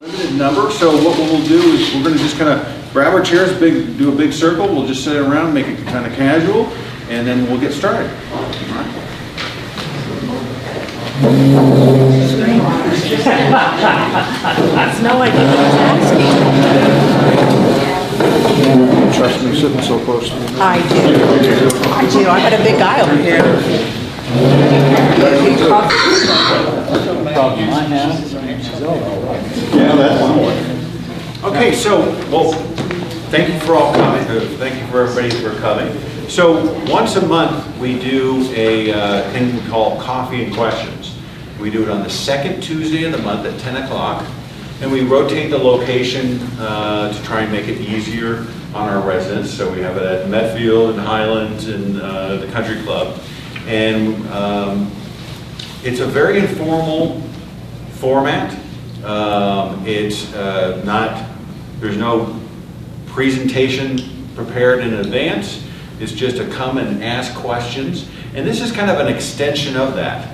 Limited number, so what we'll do is we're going to just kind of grab our chairs, do a big circle, we'll just sit around, make it kind of casual, and then we'll get started. All right. That's no idea what I was asking. Trust me, sitting so close to me. I do. I got a big guy over here. Yeah, that's one more. Okay, so, well, thank you for all coming. Thank you for everybody for coming. So, once a month, we do a thing we call Coffee and Questions. We do it on the second Tuesday of the month at 10 o'clock, and we rotate the location to try and make it easier on our residents. So we have it at Metfield and Highlands and the Country Club. And it's a very informal format. There's no presentation prepared in advance. It's just to come and ask questions. And this is kind of an extension of that.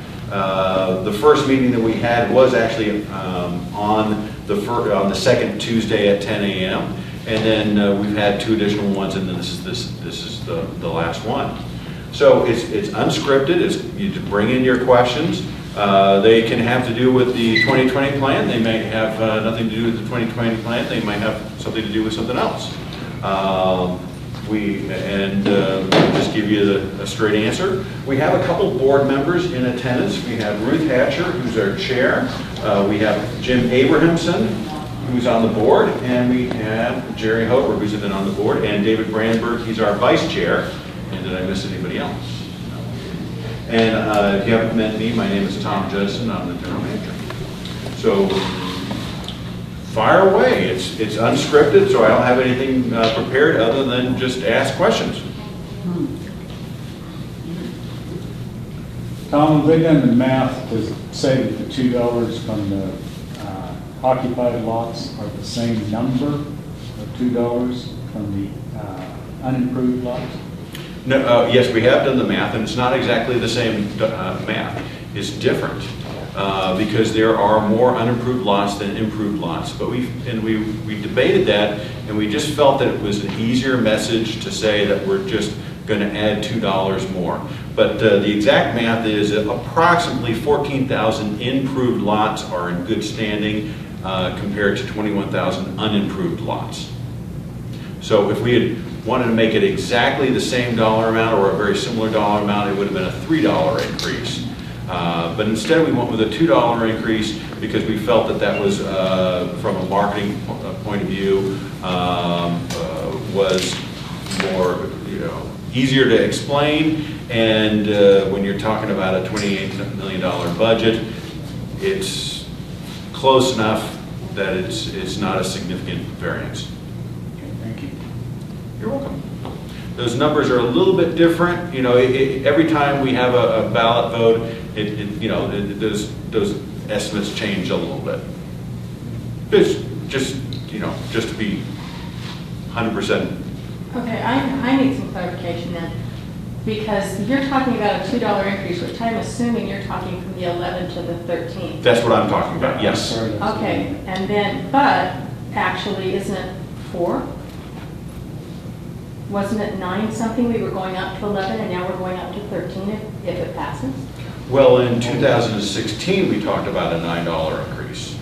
The first meeting that we had was actually on the second Tuesday at 10 a.m. And then we've had two additional ones, and then this is the last one. So it's unscripted. You just bring in your questions. They can have to do with the 2020 plan. They may have nothing to do with the 2020 plan. They might have something to do with something else. Just give you a straight answer. We have a couple board members in attendance. We have Ruth Hatcher, who's our chair. We have Jim Abrahamson, who's on the board, and we have Jerry Hofer, who's been on the board, and David Brandberg, he's our vice chair. And did I miss anybody else? And if you haven't met me, my name is Tom Judson. I'm the general manager. So fire away. It's unscripted, so I don't have anything prepared other than just ask questions. Tom, have they done the math to say that the $2 from the occupied lots are the same number of $2 from the unimproved lots? No, yes, we have done the math, and it's not exactly the same math. It's different because there are more unimproved lots than improved lots. But we debated that, and we just felt that it was an easier message to say that we're just going to add $2 more. But the exact math is that approximately 14,000 improved lots are in good standing compared to 21,000 unimproved lots. So if we had wanted to make it exactly the same dollar amount or a very similar dollar amount, it would have been a $3 increase. But instead we went with a $2 increase because we felt that that was, from a marketing point of view, was more easier to explain. And when you're talking about a $28 million budget, it's close enough that it's not a significant variance. You're welcome. Those numbers are a little bit different. Every time we have a ballot vote, those estimates change a little bit. Just to be 100%. Okay, I need some clarification then, because you're talking about a $2 increase, which I'm assuming you're talking from the 11th to the 13th. That's what I'm talking about. Yes. Okay, and then, but actually, isn't it 4? Wasn't it 9 something? We were going up to 11 and now we're going up to 13 if it passes? Well, in 2016 we talked about a $9 increase.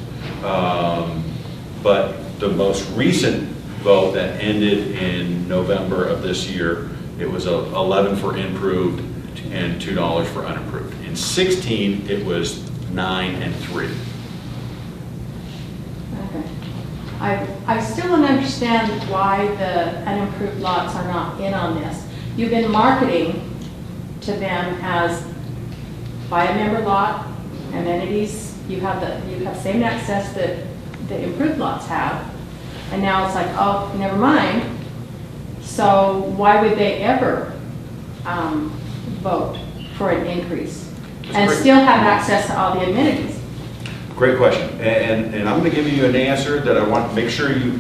But the most recent vote that ended in November of this year, it was 11 for improved and $2 for unimproved. In 16 it was 9 and 3. I still don't understand why the unimproved lots are not in on this. You've been marketing to them as buy a member lot, amenities, you have same access that the improved lots have, and now it's like, oh, never mind. So why would they ever vote for an increase and still have access to all the amenities? Great question, and I'm going to give you an answer that I want to make sure you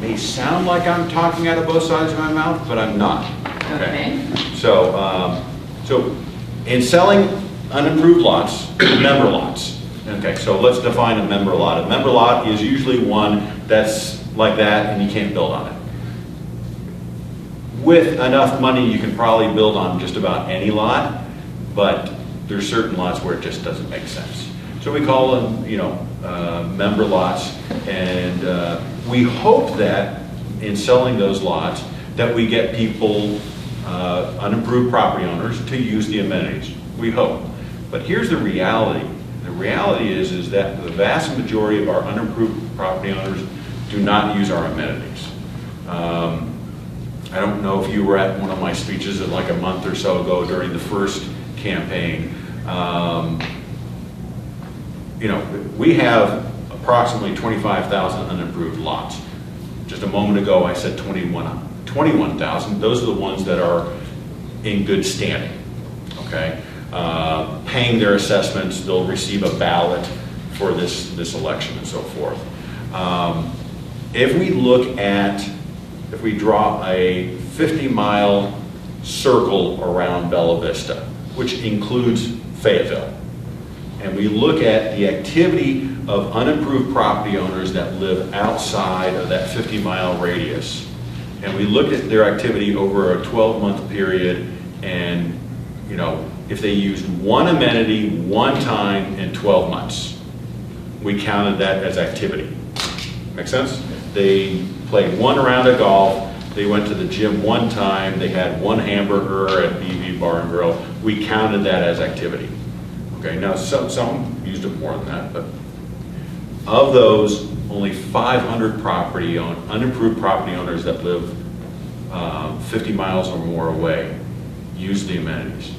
may sound like I'm talking out of both sides of my mouth, but I'm not. Okay. So in selling unimproved lots, member lots, Okay, so let's define a member lot. A member lot is usually one that's like that and you can't build on it. With enough money, you can probably build on just about any lot, but there's certain lots where it just doesn't make sense. So we call them, member lots, and we hope that in selling those lots, that we get people, unimproved property owners, to use the amenities. We hope. But here's the reality. The reality is that the vast majority of our unimproved property owners do not use our amenities. I don't know if you were at one of my speeches like a month or so ago during the first campaign. We have approximately 25,000 unimproved lots. Just a moment ago, I said 21,000. Those are the ones that are in good standing, okay? Paying their assessments, they'll receive a ballot for this election and so forth. If we draw a 50-mile circle around Bella Vista, which includes Fayetteville, and we look at the activity of unimproved property owners that live outside of that 50-mile radius, and we look at their activity over a 12-month period, and if they used one amenity one time in 12 months, we counted that as activity. Make sense? They played one round of golf, they went to the gym one time, they had one hamburger at BB Bar and Grill, we counted that as activity. Okay, now some used it more than that, but of those, only 500 unimproved property owners that live 50 miles or more away use the amenities.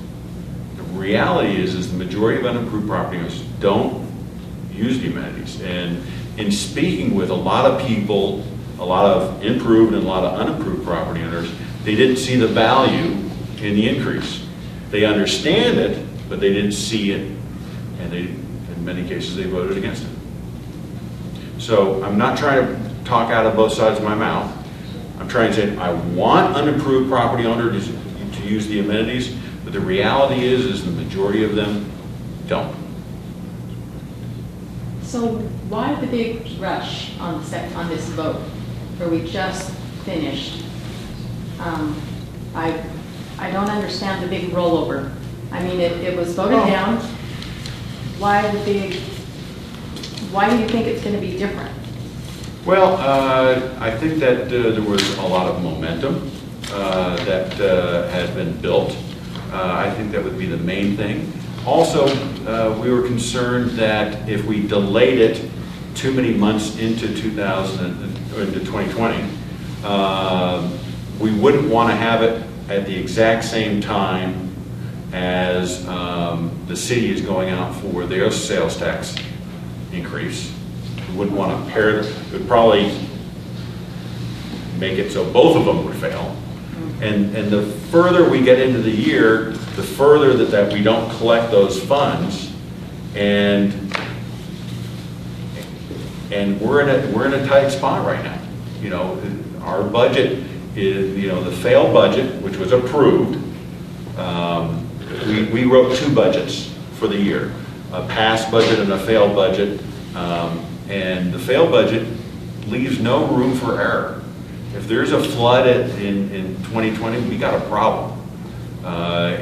The reality is the majority of unimproved property owners don't use the amenities. And in speaking with a lot of people, a lot of improved and a lot of unimproved property owners, they didn't see the value in the increase. They understand it, but they didn't see it, and in many cases they voted against it. So I'm not trying to talk out of both sides of my mouth. I'm trying to say I want unimproved property owners to use the amenities, but the reality is the majority of them don't. So why the big rush on this vote, where we just finished? I don't understand the big rollover. I mean, it was voted down. Why do you think it's going to be different? Well, I think that there was a lot of momentum that had been built. I think that would be the main thing. Also, we were concerned that if we delayed it too many months into 2020, we wouldn't want to have it at the exact same time as the city is going out for their sales tax increase. We wouldn't want to pair them. It would probably make it so both of them would fail. And the further we get into the year, the further that we don't collect those funds, and we're in a tight spot right now. Our budget is, the failed budget, which was approved. We wrote two budgets for the year, a passed budget and a failed budget, and the failed budget leaves no room for error. If there's a flood in 2020, we got a problem.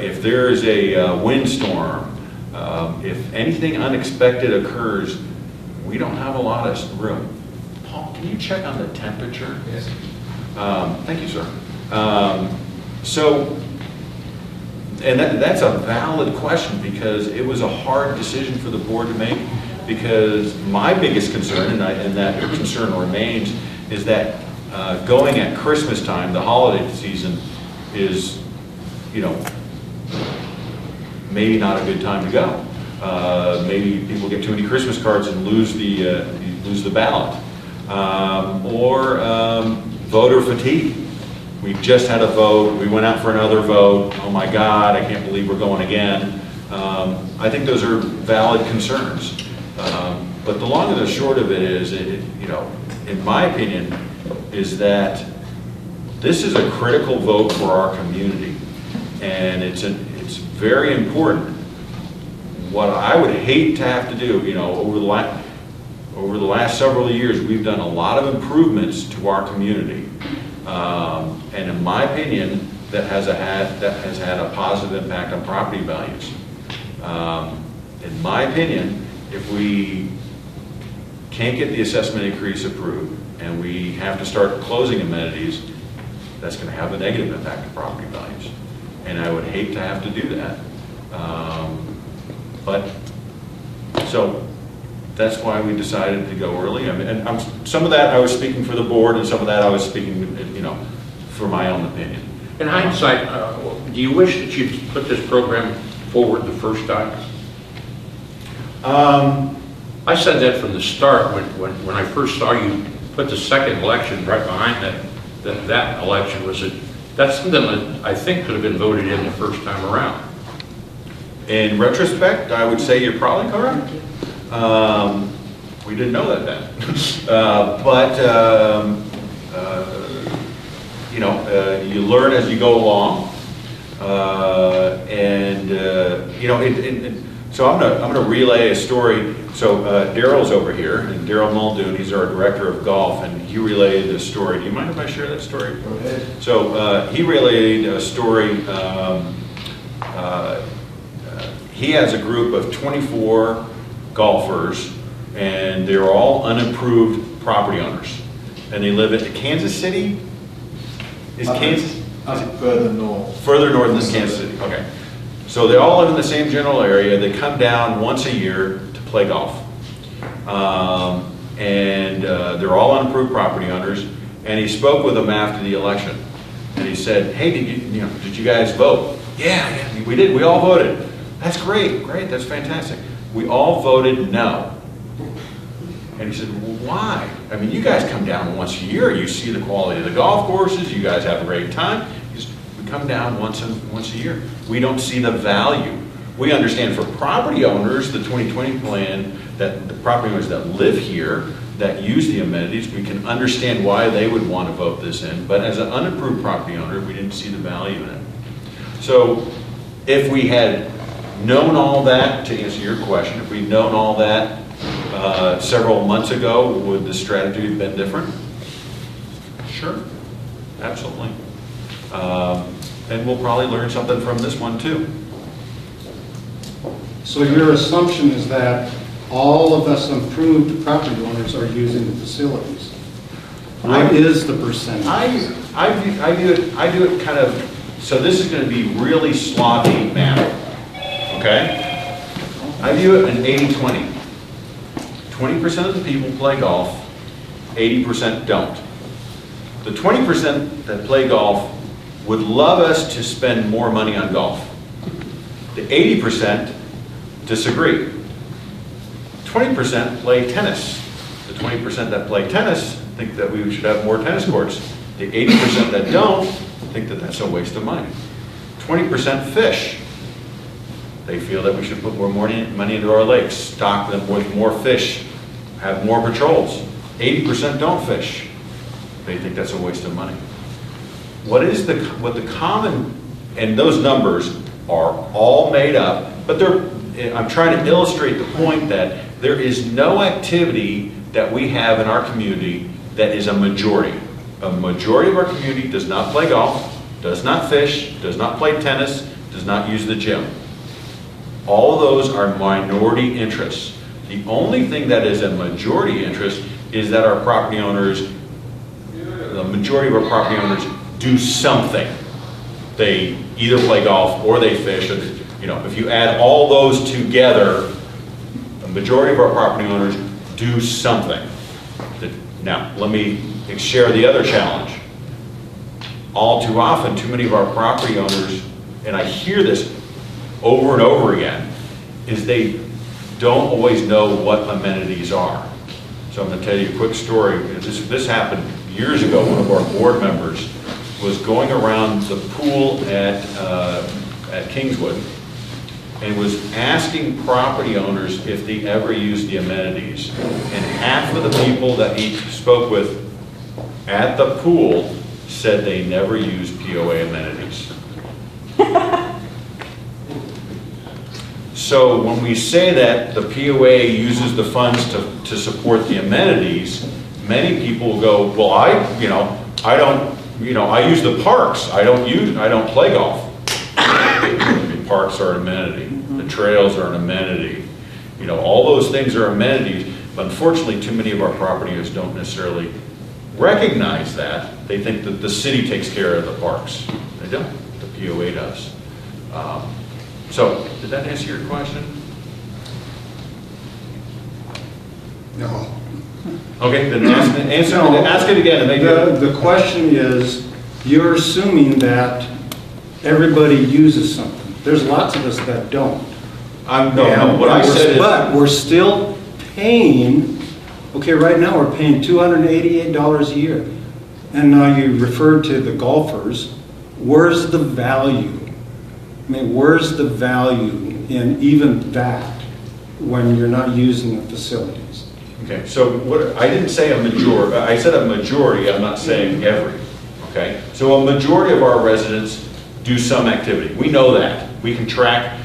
If there's a windstorm, if anything unexpected occurs, we don't have a lot of room. Paul, can you check on the temperature? Yes. Thank you, sir. And that's a valid question, because it was a hard decision for the board to make, because my biggest concern, and that concern remains, is that going at Christmas time, the holiday season, is, maybe not a good time to go. Maybe people get too many Christmas cards and lose the ballot. Or voter fatigue. We just had a vote, we went out for another vote, oh my God, I can't believe we're going again. I think those are valid concerns. But the long and the short of it is, in my opinion, is that this is a critical vote for our community. And it's very important. what I would hate to have to do, you know, over the last several years, we've done a lot of improvements to our community. And in my opinion, that has had a positive impact on property values. In my opinion, if we can't get the assessment increase approved and we have to start closing amenities, that's going to have a negative impact on property values. And I would hate to have to do that. So that's why we decided to go early. I mean, and some of that I was speaking for the board, and some of that I was speaking, you know, for my own opinion. In hindsight, do you wish that you'd put this program forward the first time? I said that from the start when I first saw you put the second election right behind that election. That's something that I think could have been voted in the first time around. In retrospect, I would say you're probably correct. We didn't know that then. You know, you learn as you go along. You know, so I'm gonna relay a story. So Daryl's over here, and Daryl Muldoon, he's our director of golf, and he relayed a story. Do you mind if I share that story? Go ahead. So he relayed a story. He has a group of 24 golfers, and they're all unimproved property owners, and they live at Kansas City. Is Kansas? Further north. Further north than Kansas City. Okay. So they all live in the same general area. They come down once a year to play golf, and they're all unimproved property owners. And he spoke with them after the election, and he said, "Hey, did you guys vote?" Yeah, we did. We all voted. That's great, that's fantastic. We all voted no. And he said, well, why? I mean, you guys come down once a year, you see the quality of the golf courses, you guys have a great time. He said, we come down once a year. We don't see the value. We understand for property owners, the 2020 plan, that the property owners that live here, that use the amenities, we can understand why they would want to vote this in. But as an unimproved property owner, we didn't see the value in it. So if we had known all that, to answer your question, if we'd known all that several months ago, would the strategy have been different? Sure, absolutely. And we'll probably learn something from this one too. So your assumption is that all of us improved property owners are using the facilities. What is the percentage? I do it kind of, so this is going to be really sloppy math. Okay? I view it an 80-20. 20% of the people play golf, 80% don't. The 20% that play golf would love us to spend more money on golf. The 80% disagree. 20% play tennis. The 20% that play tennis think that we should have more tennis courts. The 80% that don't think that that's a waste of money. 20% fish. They feel that we should put more money into our lakes, stock them with more fish, have more patrols. 80% don't fish. They think that's a waste of money. What the common, and those numbers are all made up, but I'm trying to illustrate the point that there is no activity that we have in our community that is a majority. A majority of our community does not play golf, does not fish, does not play tennis, does not use the gym. All of those are minority interests. The only thing that is a majority interest is that our property owners, the majority of our property owners do something. They either play golf or they fish. Or, if you add all those together, the majority of our property owners do something. Now, let me share the other challenge. All too often, too many of our property owners, and I hear this over and over again, is they don't always know what amenities are. So I'm going to tell you a quick story. This happened years ago. One of our board members was going around the pool at Kingswood and was asking property owners if they ever used the amenities. And half of the people that he spoke with at the pool said they never used POA amenities. so when we say that the POA uses the funds to support the amenities, many people will go, well, I use the parks. I don't play golf. The parks are an amenity. The trails are an amenity. All those things are amenities. But unfortunately, too many of our property owners don't necessarily recognize that. They think that the city takes care of the parks. They don't. The POA does. So, did that answer your question? No. Okay, then ask it again and make it. The question is, you're assuming that everybody uses something. There's lots of us that don't. What I said is. But we're still paying, okay, right now we're paying $288 a year. And now you referred to the golfers. Where's the value? I mean, where's the value in even that when you're not using the facilities? Okay, so I didn't say a majority. I said a majority. I'm not saying every. Okay, so a majority of our residents do some activity. We know that. We can track.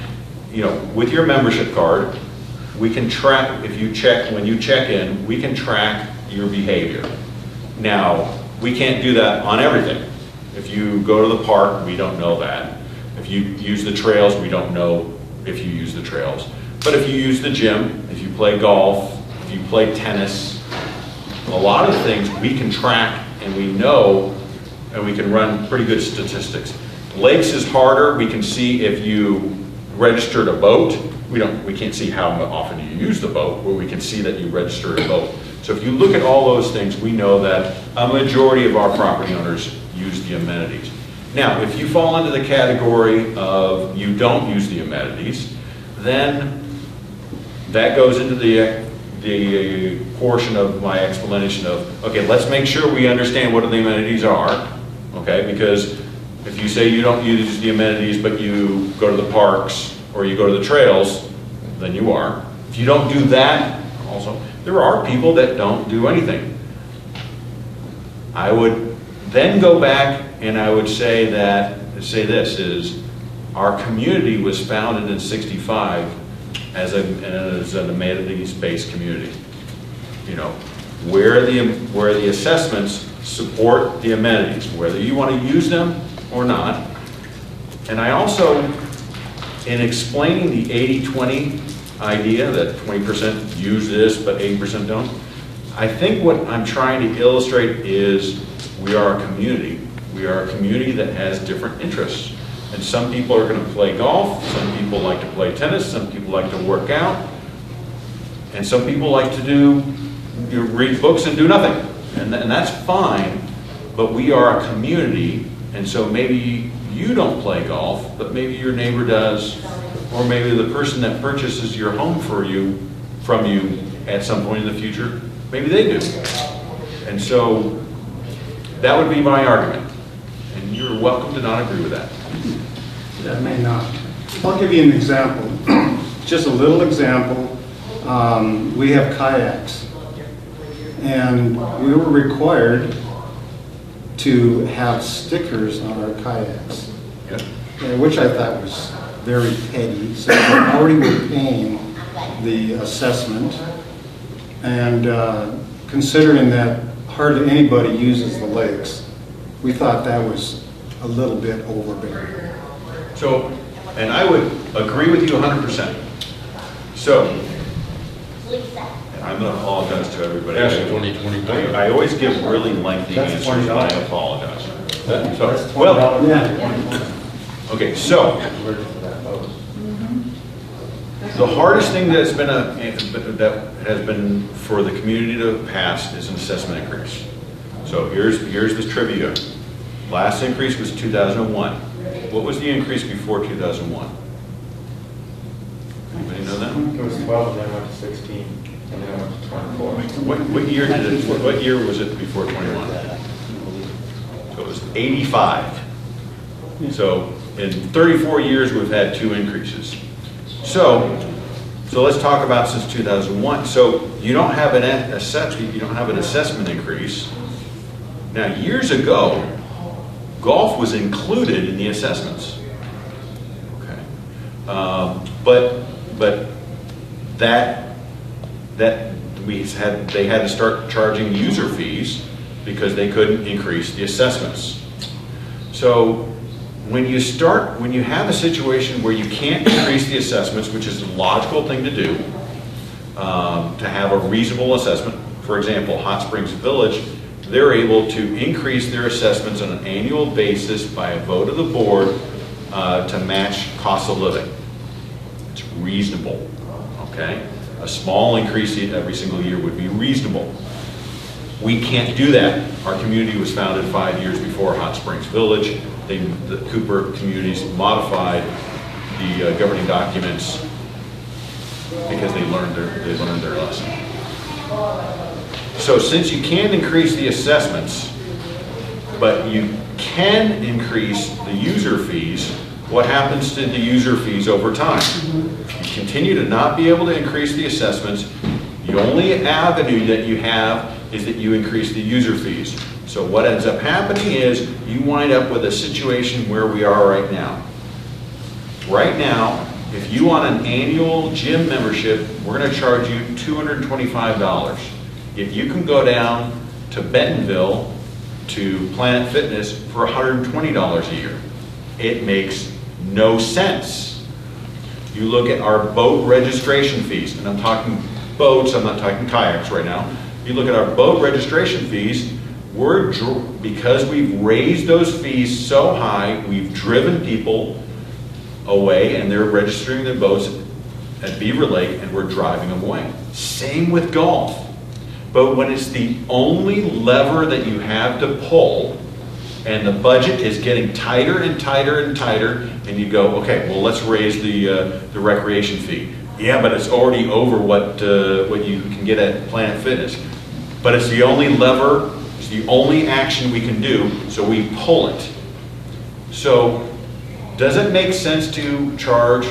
With your membership card, we can track when you check in. We can track your behavior. Now, we can't do that on everything. If you go to the park, we don't know that. If you use the trails, we don't know if you use the trails. But if you use the gym, if you play golf, if you play tennis, a lot of things we can track and we know, and we can run pretty good statistics. Lakes is harder. We can see if you registered a boat. We can't see how often you use the boat, but we can see that you registered a boat. So if you look at all those things, we know that a majority of our property owners use the amenities. Now, if you fall into the category of you don't use the amenities, then that goes into the portion of my explanation of, okay, let's make sure we understand what the amenities are, okay? Because if you say you don't use the amenities, but you go to the parks or you go to the trails, then you are. If you don't do that, also, there are people that don't do anything. I would then go back and I would say this is, our community was founded in '65 as an amenities-based community. Where the assessments support the amenities, whether you want to use them or not. And I also, in explaining the 80-20 idea that 20% use this but 80% don't, I think what I'm trying to illustrate is we are a community. We are a community that has different interests. And some people are going to play golf, some people like to play tennis, some people like to work out, and some people like to read books and do nothing. And that's fine, but we are a community, and so maybe you don't play golf, but maybe your neighbor does, or maybe the person that purchases your home from you at some point in the future, maybe they do. And so that would be my argument. And you're welcome to not agree with that. That may not. I'll give you an example. Just a little example. We have kayaks. And we were required to have stickers on our kayaks, which I thought was very petty. So we already were paying the assessment. And considering that hardly anybody uses the lakes, we thought that was a little bit overbearing. So, and I would agree with you 100%. So, I'm going to apologize to everybody. That's 2020. I always give really lengthy answers, and I apologize. Okay, so, the hardest thing that has been for the community to pass is an assessment increase. So here's the trivia. Last increase was 2001. What was the increase before 2001? Anybody know that? It was 12, then went to 16, and then went to 24. What year what year was it before 21? So it was 85. So in 34 years we've had 2 increases. So let's talk about since 2001. So you don't have an assessment increase. Now years ago, golf was included in the assessments. Okay, but but that they had to start charging user fees because they couldn't increase the assessments. So when you have a situation where you can't increase the assessments, which is a logical thing to do, to have a reasonable assessment. For example, Hot Springs Village, they're able to increase their assessments on an annual basis by a vote of the board to match cost of living. It's reasonable, okay? A small increase every single year would be reasonable. We can't do that. Our community was founded 5 years before Hot Springs Village. The Cooper communities modified the governing documents because they learned their lesson. So since you can't increase the assessments, but you can increase the user fees, what happens to the user fees over time? You continue to not be able to increase the assessments. The only avenue that you have is that you increase the user fees. So what ends up happening is you wind up with a situation where we are right now. Right now, if you want an annual gym membership, we're going to charge you $225. If you can go down to Bentonville to Planet Fitness for $120 a year, it makes no sense. You look at our boat registration fees, and I'm talking boats, I'm not talking kayaks right now. You look at our boat registration fees, because we've raised those fees so high, we've driven people away and they're registering their boats at Beaver Lake and we're driving them away. Same with golf. But when it's the only lever that you have to pull and the budget is getting tighter and tighter and tighter, and you go, okay, well, let's raise the recreation fee. Yeah, but it's already over what you can get at Planet Fitness. But it's the only lever, it's the only action we can do, so we pull it. So does it make sense to charge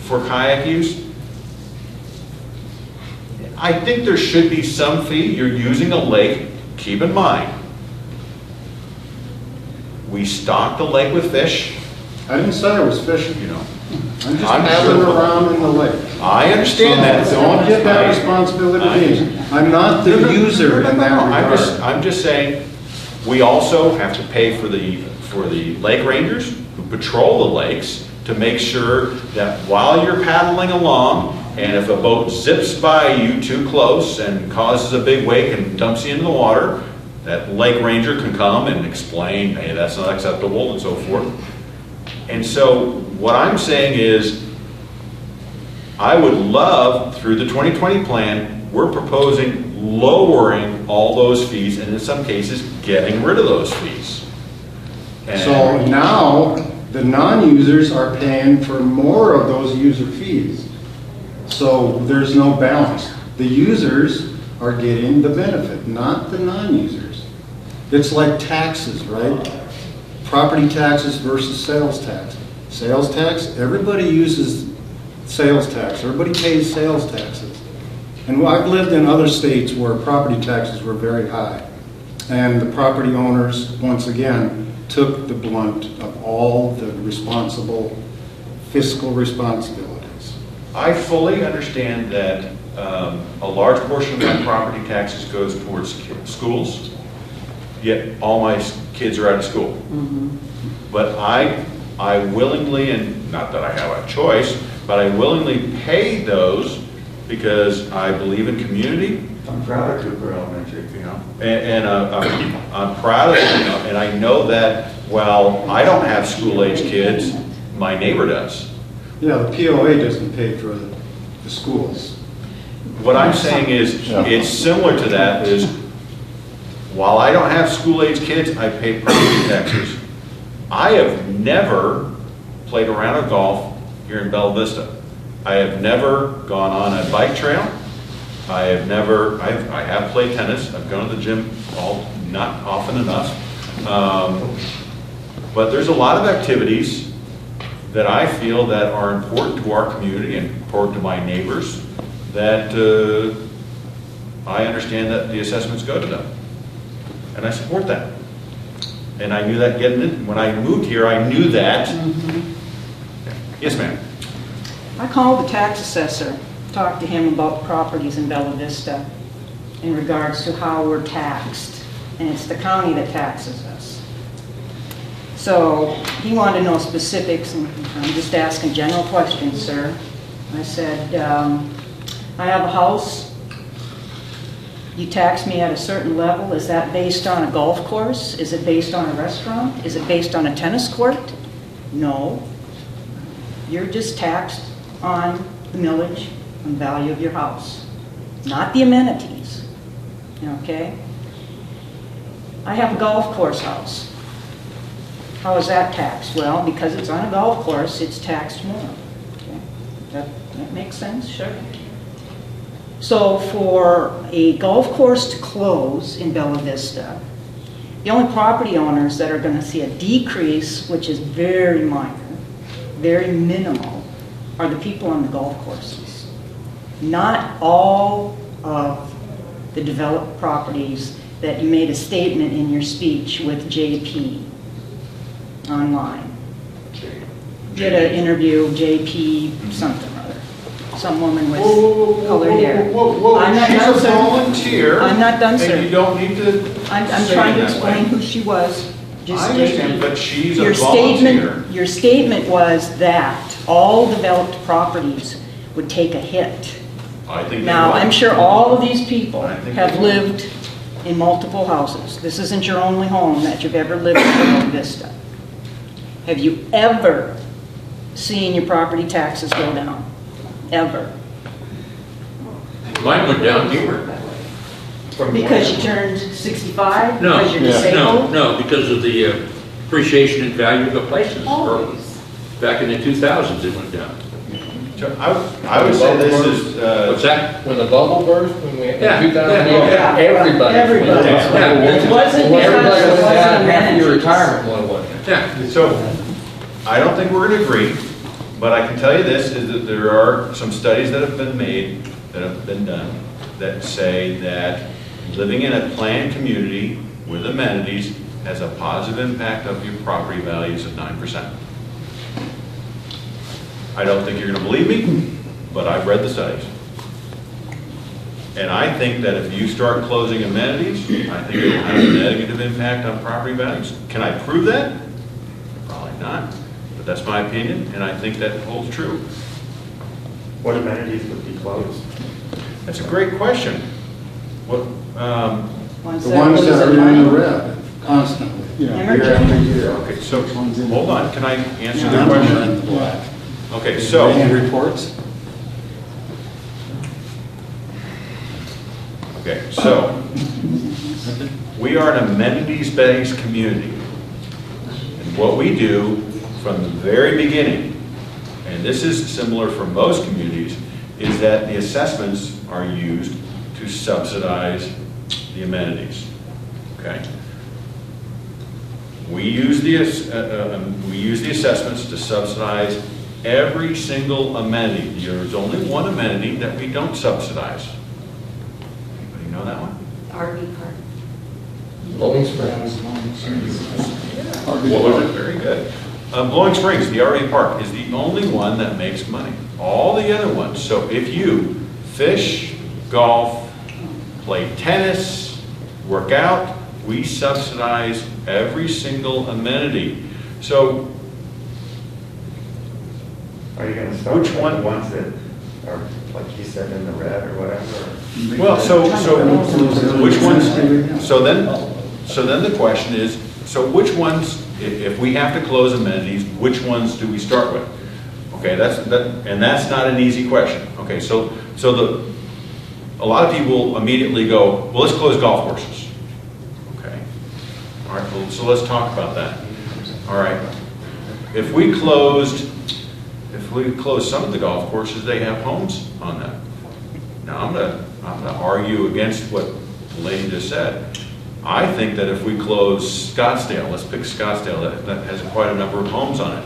for kayak use? I think there should be some fee. You're using a lake. Keep in mind, we stock the lake with fish. I didn't say I was fishing. You know, I'm just paddling around in the lake. I understand that. So don't get that responsibility to me. I'm not the user in that regard. I'm just saying, we also have to pay for the lake rangers who patrol the lakes to make sure that while you're paddling along, and if a boat zips by you too close and causes a big wake and dumps you into the water, that lake ranger can come and explain, hey, that's not acceptable, and so forth. And so what I'm saying is, I would love, through the 2020 plan, we're proposing lowering all those fees, and in some cases, getting rid of those fees. And so now, the non-users are paying for more of those user fees. So there's no balance. The users are getting the benefit, not the non-users. It's like taxes, right? Property taxes versus sales tax. Sales tax, everybody uses sales tax. Everybody pays sales taxes. And I've lived in other states where property taxes were very high. And the property owners, once again, took the blunt of all the fiscal responsibilities. I fully understand that a large portion of my property taxes goes towards schools, yet all my kids are out of school. Mm-hmm. But I willingly, and not that I have a choice, but I willingly pay those because I believe in community. I'm proud of Cooper Elementary. You know, and I'm proud of it, you know, and I know that while I don't have school-age kids, my neighbor does. Yeah, the POA doesn't pay for the schools. What I'm saying is, it's similar to that, is while I don't have school-age kids, I pay property taxes. I have never played a round of golf here in Bella Vista. I have never gone on a bike trail. I have played tennis. I've gone to the gym not often enough. But there's a lot of activities that I feel that are important to our community and important to my neighbors that I understand that the assessments go to them. And I support that. And I knew that getting in. When I moved here, I knew that. Mm-hmm. Yes, ma'am. I called the tax assessor, talked to him about properties in Bella Vista in regards to how we're taxed, and it's the county that taxes us. So he wanted to know specifics, and I'm just asking general questions, sir. I said, I have a house. You tax me at a certain level. Is that based on a golf course? Is it based on a restaurant? Is it based on a tennis court? No. You're just taxed on the millage and value of your house, not the amenities. Okay? I have a golf course house. How is that taxed? Well, because it's on a golf course, it's taxed more. Okay? That makes sense? Sure. So for a golf course to close in Bella Vista, the only property owners that are going to see a decrease, which is very minor, very minimal, are the people on the golf courses. Not all of the developed properties that you made a statement in your speech with JP online. You had an interview, JP something or other. Some woman with colored hair. I'm not She's done, a sir. volunteer. I'm not done, sir. And you don't need to I'm say trying it to that explain way. who she was. Just I understand, JP. but she's a Your volunteer. Your statement was that all developed properties would take a hit. I think they Now, will. I'm sure all of these people I think have they will. lived in multiple houses. This isn't your only home that you've ever lived in Bella Vista. Have you ever seen your property taxes go down? Ever? Mine went down here. Because you turned 65? No, Because you're Yeah. disabled? no, because of the appreciation and value of the places. Back in the 2000s, it went down. I would say this is, What's that? When the bubble burst, when we, in Yeah, 2008, yeah, everybody. Everybody. went down. Yeah. It wasn't because Everybody it went wasn't down half your amenities. retirement, one wasn't it? Yeah. so, I don't think we're going to agree, but I can tell you this, is that there are some studies that have been made, that have been done, that say that living in a planned community with amenities has a positive impact of your property values of 9%. I don't think you're going to believe me, but I've read the studies. And I think that if you start closing amenities, I think it will have a negative impact on property values. Can I prove that? Probably not, but that's my opinion, and I think that holds true. What amenities would be closed? That's a great question. What, The ones that are in the red constantly, Yeah. year after year. okay, so, hold on, can I answer the None of them are in question? the black. Okay, so, Any reports? okay, so, we are an amenities-based community. And what we do from the very beginning, and this is similar for most communities, is that the assessments are used to subsidize the amenities, okay? We use the assessments to subsidize every single amenity. There's only one amenity that we don't subsidize. Anybody know that one? RV park. Blowing Springs. What was it? Very good. Blowing Springs, the RV park, is the only one that makes money. All the other ones. So if you fish, golf, play tennis, work out, we subsidize every single amenity. So Are you gonna start Which with one? the ones that are, like you said, in the red or whatever? well, so which ones? So then the question is, so which ones, if we have to close amenities, which ones do we start with? Okay, and that's not an easy question. Okay, so a lot of people immediately go, well, let's close golf courses. Okay, all right. Well, so let's talk about that. All right, if we close some of the golf courses, they have homes on them. Now I'm gonna argue against what the lady just said. I think that if we close Scottsdale, let's pick Scottsdale, that has quite a number of homes on it.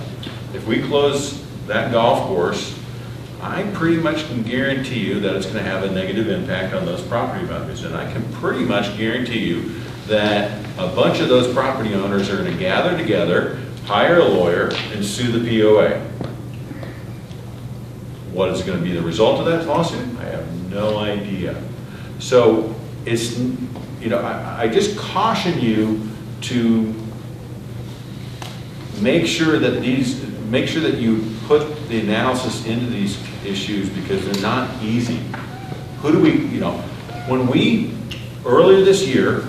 If we close that golf course, I pretty much can guarantee you that it's going to have a negative impact on those property values. And I can pretty much guarantee you that a bunch of those property owners are going to gather together, hire a lawyer, and sue the POA. What is going to be the result of that lawsuit? I have no idea. So it's, you know, I just caution you to make sure that you put the analysis into these issues, because they're not easy. Who do we, you know, earlier this year,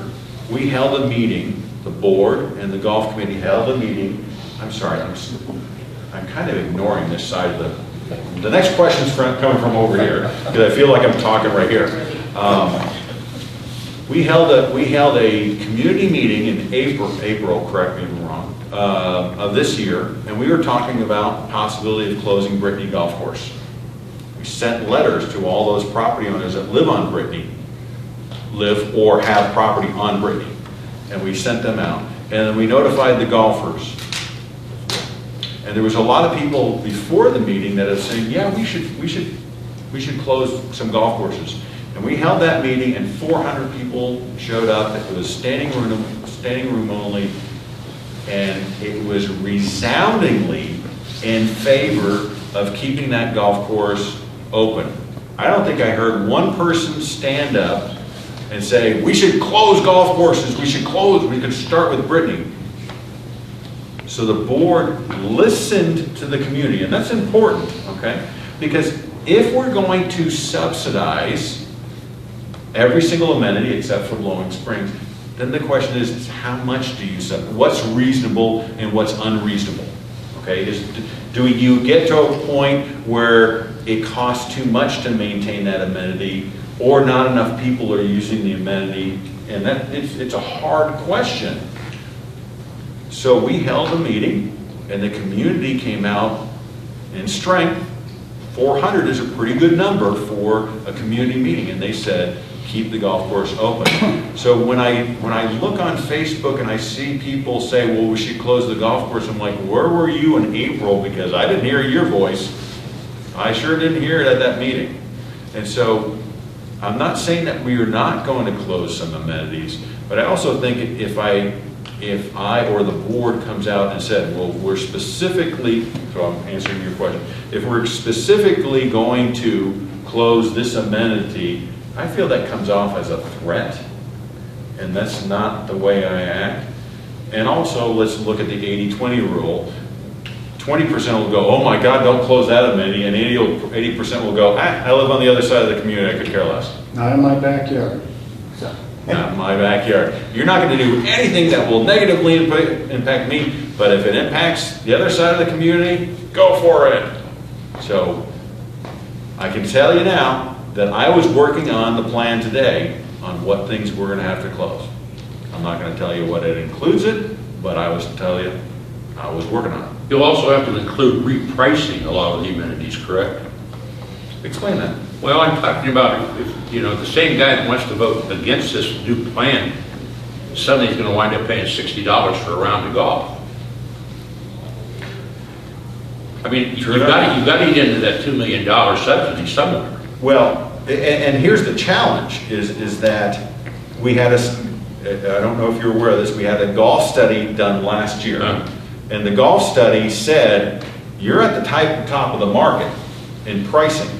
we held a meeting, the board and the golf committee held a meeting. I'm sorry, I'm kind of ignoring this side of the next question's coming from over here, because I feel like I'm talking right here. We held a community meeting in April, correct me if I'm wrong, of this year, and we were talking about possibility of closing Brittany Golf Course. We sent letters to all those property owners that live on Brittany, live or have property on Brittany, and we sent them out. And then we notified the golfers. And there was a lot of people before the meeting that have said, yeah, we should close some golf courses. And we held that meeting, and 400 people showed up. It was standing room only, and it was resoundingly in favor of keeping that golf course open. I don't think I heard one person stand up and say, we should close golf courses, we could start with Brittany. So the board listened to the community, and that's important, okay? Because if we're going to subsidize every single amenity except for Blowing Springs, then the question is how much do you subsidize? What's reasonable and what's unreasonable? Okay, do you get to a point where it costs too much to maintain that amenity, or not enough people are using the amenity? And that it's a hard question. So we held a meeting, and the community came out in strength. 400 is a pretty good number for a community meeting, and they said, keep the golf course open. So when I look on Facebook and I see people say, well, we should close the golf course, I'm like, where were you in April? Because I didn't hear your voice. I sure didn't hear it at that meeting. And so I'm not saying that we are not going to close some amenities, but I also think if I or the board comes out and said, well, we're specifically, so I'm answering your question, if we're specifically going to close this amenity, I feel that comes off as a threat, and that's not the way I act. And also, let's look at the 80-20 rule. 20% will go, oh my God, don't close that amenity, and 80% will go, I live on the other side of the community, I could care less. Not in my backyard. Not in my backyard. You're not going to do anything that will negatively impact me, but if it impacts the other side of the community, go for it. So I can tell you now that I was working on the plan today on what things we're going to have to close. I'm not going to tell you what it includes it, but I was tell you I was working on it. You'll also have to include repricing a lot of the amenities, correct? Explain that. Well, I'm talking about, if, you know, the same guy that wants to vote against this new plan, suddenly he's going to wind up paying $60 for a round of golf. I mean, you've got to get into that $2 million subsidy somewhere. Well, and here's the challenge, is that we had I don't know if you're aware of this, we had a golf study done last year. And the golf study said, you're at the top of the market in pricing.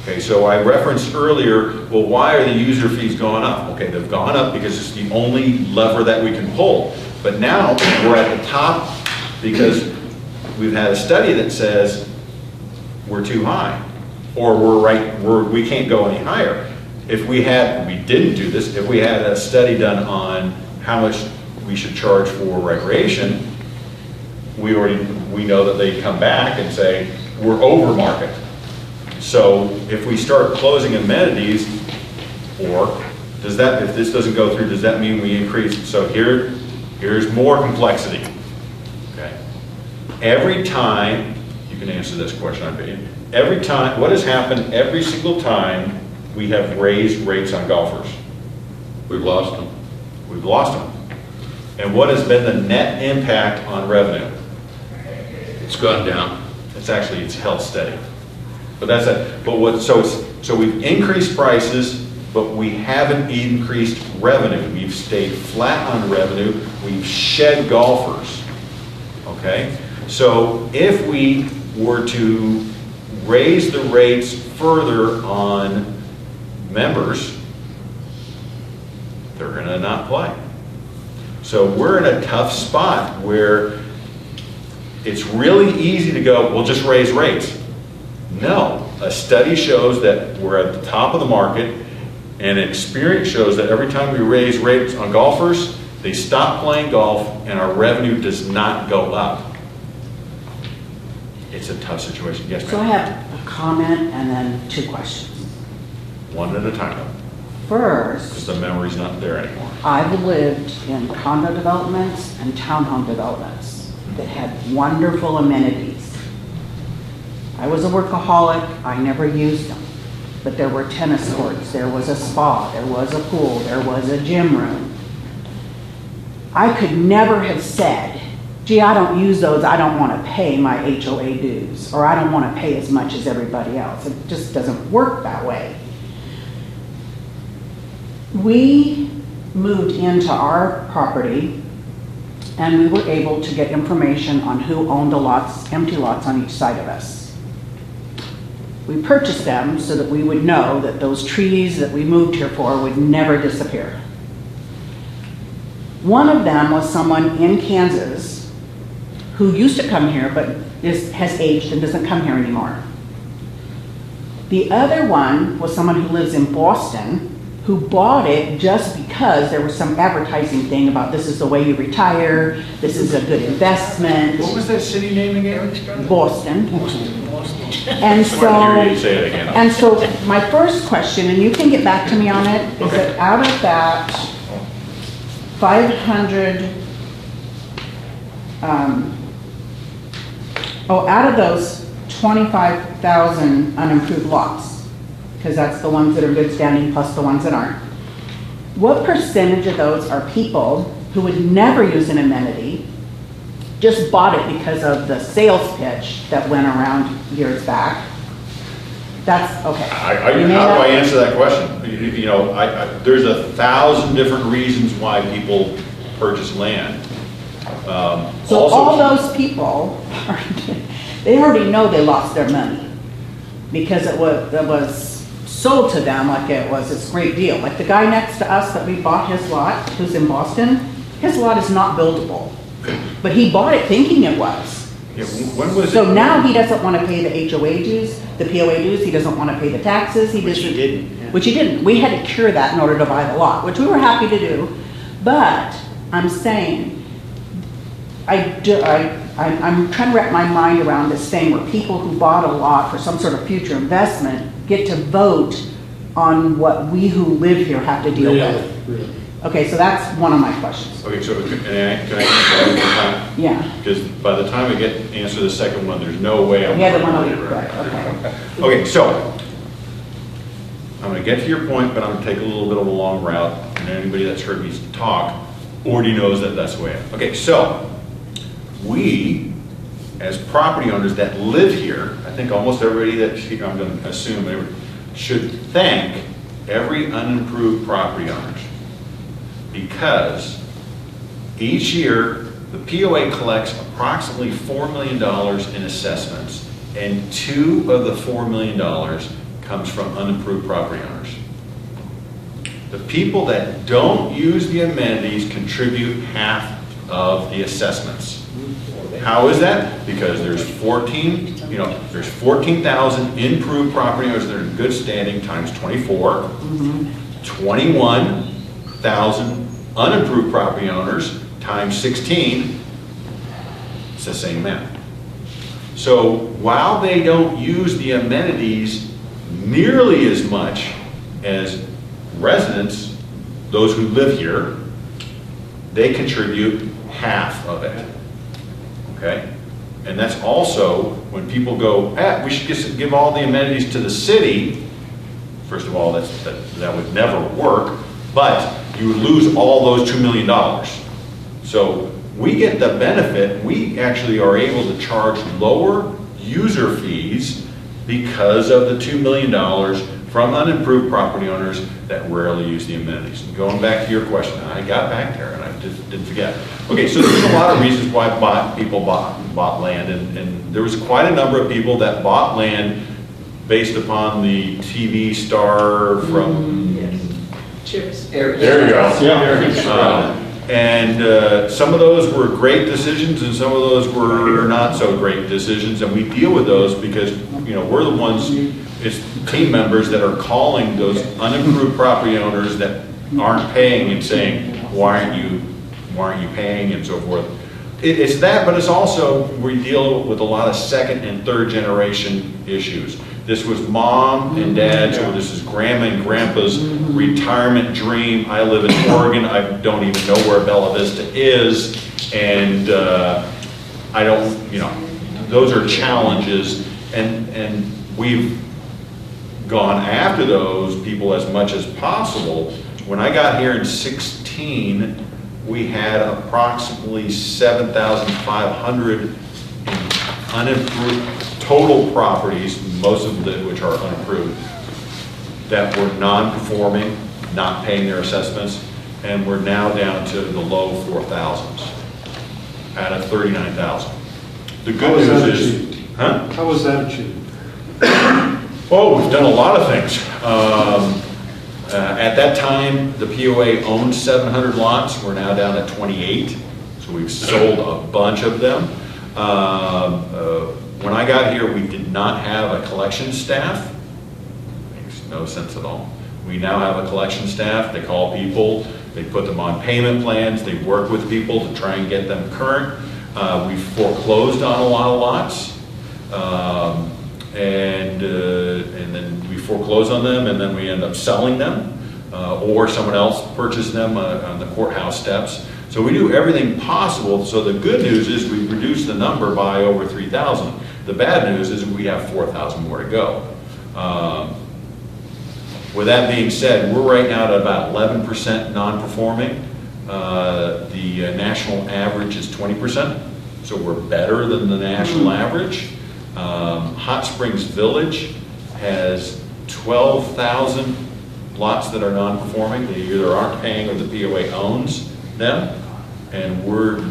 Okay, so I referenced earlier, well, why are the user fees going up? Okay, they've gone up because it's the only lever that we can pull. But now we're at the top because we've had a study that says we're too high, or we can't go any higher. If we didn't do this, if we had a study done on how much we should charge for recreation, we know that they come back and say we're over market. So if we start closing amenities, or if this doesn't go through, does that mean we increase? So here's more complexity. Okay. Every time, you can answer this question, I bet. Every time, what has happened every single time we have raised rates on golfers? We've lost them. We've lost them. And what has been the net impact on revenue? It's gone down. It's held steady. But so we've increased prices, but we haven't increased revenue. We've stayed flat on revenue. We've shed golfers. Okay? So if we were to raise the rates further on members, they're going to not play. So we're in a tough spot where it's really easy to go, well, just raise rates. No, a study shows that we're at the top of the market, and experience shows that every time we raise rates on golfers, they stop playing golf and our revenue does not go up. It's a tough situation. Yes, So I ma'am. have a comment and then 2 questions. One at a time, because First, the memory's not there anymore. I've lived in condo developments and townhome developments that had wonderful amenities. I was a workaholic, I never used them. But there were tennis courts, there was a spa, there was a pool, there was a gym room. I could never have said, gee, I don't use those, I don't want to pay my HOA dues, or I don't want to pay as much as everybody else. It just doesn't work that way. We moved into our property and we were able to get information on who owned the lots, empty lots on each side of us. We purchased them so that we would know that those trees that we moved here for would never disappear. One of them was someone in Kansas who used to come here but has aged and doesn't come here anymore. The other one was someone who lives in Boston who bought it just because there was some advertising thing about this is the way you retire, this is a good investment. What was that city name again? Boston. And I wanted to hear you say it again. and so my first question, and you can get back to me on it, is Okay. that out of that 500, out of those 25,000 unimproved lots, because that's the ones that are good standing plus the ones that aren't, what percentage of those are people who would never use an amenity, just bought it because of the sales pitch that went around years back? That's, okay. How You do may I not- answer that question? You know, there's 1,000 different reasons why people purchase land. So Also- all those people, they already know they lost their money because it was sold to them like it was this great deal. Like the guy next to us that we bought his lot, who's in Boston, his lot is not buildable. But he bought it thinking it was. Yeah, when was So it? now he doesn't want to pay the HOA dues, the POA dues, he doesn't want to pay the taxes, Which he didn't, yeah. Which he didn't. We had to cure that in order to buy the lot, which we were happy to do. But I'm saying, I'm trying to wrap my mind around this thing where people who bought a lot for some sort of future investment get to vote on what we who live here have to deal with. Really. Okay, so that's one of my questions. Okay, so can I answer that one more time? Yeah. Because by the time I answer the second one, there's no way I'm The other going one, to okay, okay. Okay, so I'm going to get to your point, but I'm going to take a little bit of a long route. And anybody that's heard me talk already knows that that's the way. Okay, so we, as property owners that live here, I think almost everybody that I'm going to assume should thank every unimproved property owners, because each year the POA collects approximately $4 million in assessments, and 2 of the $4 million comes from unimproved property owners. The people that don't use the amenities contribute half of the assessments. How is that? Because there's 14,000 improved property owners that are in good standing times 24, 21,000 unimproved property owners times 16, it's the same math. So while they don't use the amenities nearly as much as residents, those who live here, they contribute half of it. Okay? And that's also when people go, we should just give all the amenities to the city. First of all, that would never work, but you would lose all those $2 million. So we get the benefit. We actually are able to charge lower user fees because of the $2 million from unimproved property owners that rarely use the amenities. And going back to your question, I got back there and I didn't forget. Okay, so there's a lot of reasons why people bought land, and there was quite a number of people that bought land based upon the TV star from... Cheers. There you go. And some of those were great decisions, and some of those were not so great decisions, and we deal with those because, you know, we're the ones, it's team members that are calling those unimproved property owners that aren't paying and saying, why aren't you paying, and so forth. It's that, but it's also, we deal with a lot of second and third generation issues. This was mom and dad, so this is grandma and grandpa's retirement dream. I live in Oregon. I don't even know where Bella Vista is. And I don't, you know, those are challenges. And we've gone after those people as much as possible. When I got here in 16, we had approximately 7,500 unimproved total properties, most of which are unimproved, that were non-performing, not paying their assessments, and we're now down to the low 4,000s out of 39,000. The good news is, huh? How was that achieved? Oh, we've done a lot of things. At that time, the POA owned 700 lots. We're now down at 28, so we've sold a bunch of them. When I got here, we did not have a collection staff. Makes no sense at all. We now have a collection staff. They call people, they put them on payment plans, they work with people to try and get them current. We foreclosed on a lot of lots, and then we foreclose on them, and then we end up selling them, or someone else purchased them on the courthouse steps. So we do everything possible. So the good news is we reduced the number by over 3,000. The bad news is we have 4,000 more to go. With that being said, we're right now at about 11% non-performing. The national average is 20%, so we're better than the national average. Hot Springs Village has 12,000 lots that are non-performing. They either aren't paying or the POA owns them, and we're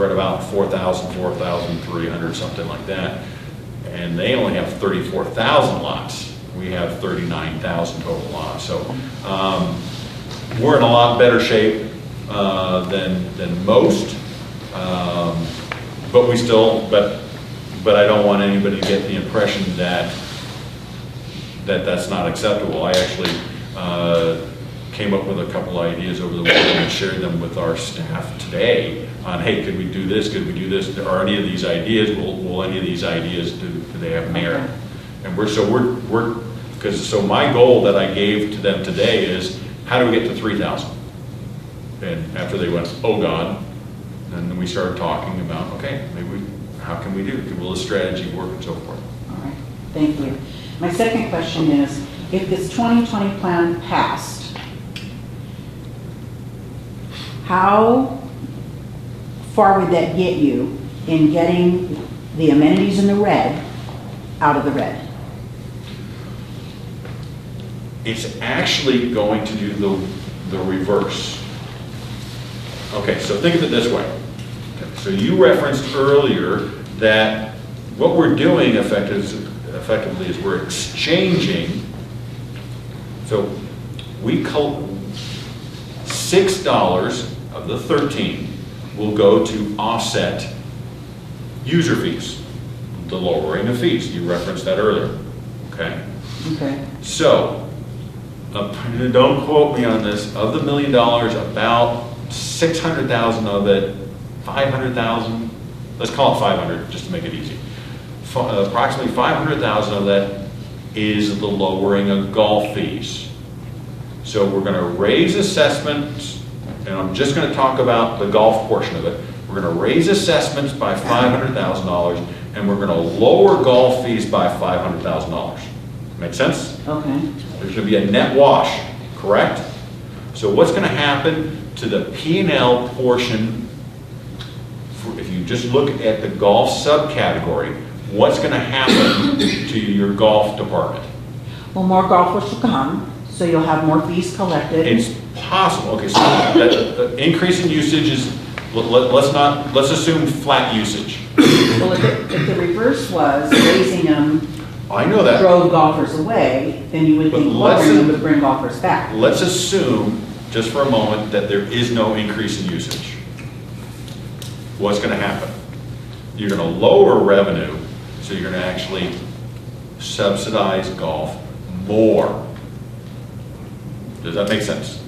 at about 4,000, 4,300, something like that. And they only have 34,000 lots. We have 39,000 total lots. So we're in a lot better shape than most. But we still, but I don't want anybody to get the impression that that's not acceptable. I actually came up with a couple ideas over the weekend and shared them with our staff today on, hey, could we do this? Could we do this? Are any of these ideas, will any of these ideas, do they have merit? And so my goal that I gave to them today is, how do we get to 3,000? And after they went, oh God, and then we started talking about, okay, how can we do? Will the strategy work, and so forth? All right, thank you. My second question is, if this 2020 plan passed, how far would that get you in getting the amenities in the red out of the red? It's actually going to do the reverse. Okay, so think of it this way. Okay, so you referenced earlier that what we're doing effectively is we're exchanging. So we $6 of the 13 will go to offset user fees, the lowering of fees. You referenced that earlier. Okay. Okay. So, don't quote me on this. Of the $1 million, about 600,000 of it, 500,000. Let's call it 500, just to make it easy. Approximately 500,000 of that is the lowering of golf fees. So we're going to raise assessments, and I'm just going to talk about the golf portion of it. We're going to raise assessments by $500,000, and we're going to lower golf fees by $500,000. Make sense? Okay. There's going to be a net wash, correct? So what's going to happen to the P&L portion, if you just look at the golf subcategory, what's going to happen to your golf department? Well, more golfers will come, so you'll have more fees collected. It's possible, okay, so the increase in usage is, let's assume flat usage. Well, if the reverse was raising them, I know that. drove golfers away, then you would But think let's- lowering them would bring golfers back. Let's assume, just for a moment, that there is no increase in usage. What's gonna happen? You're gonna lower revenue, so you're gonna actually subsidize golf more. Does that make sense?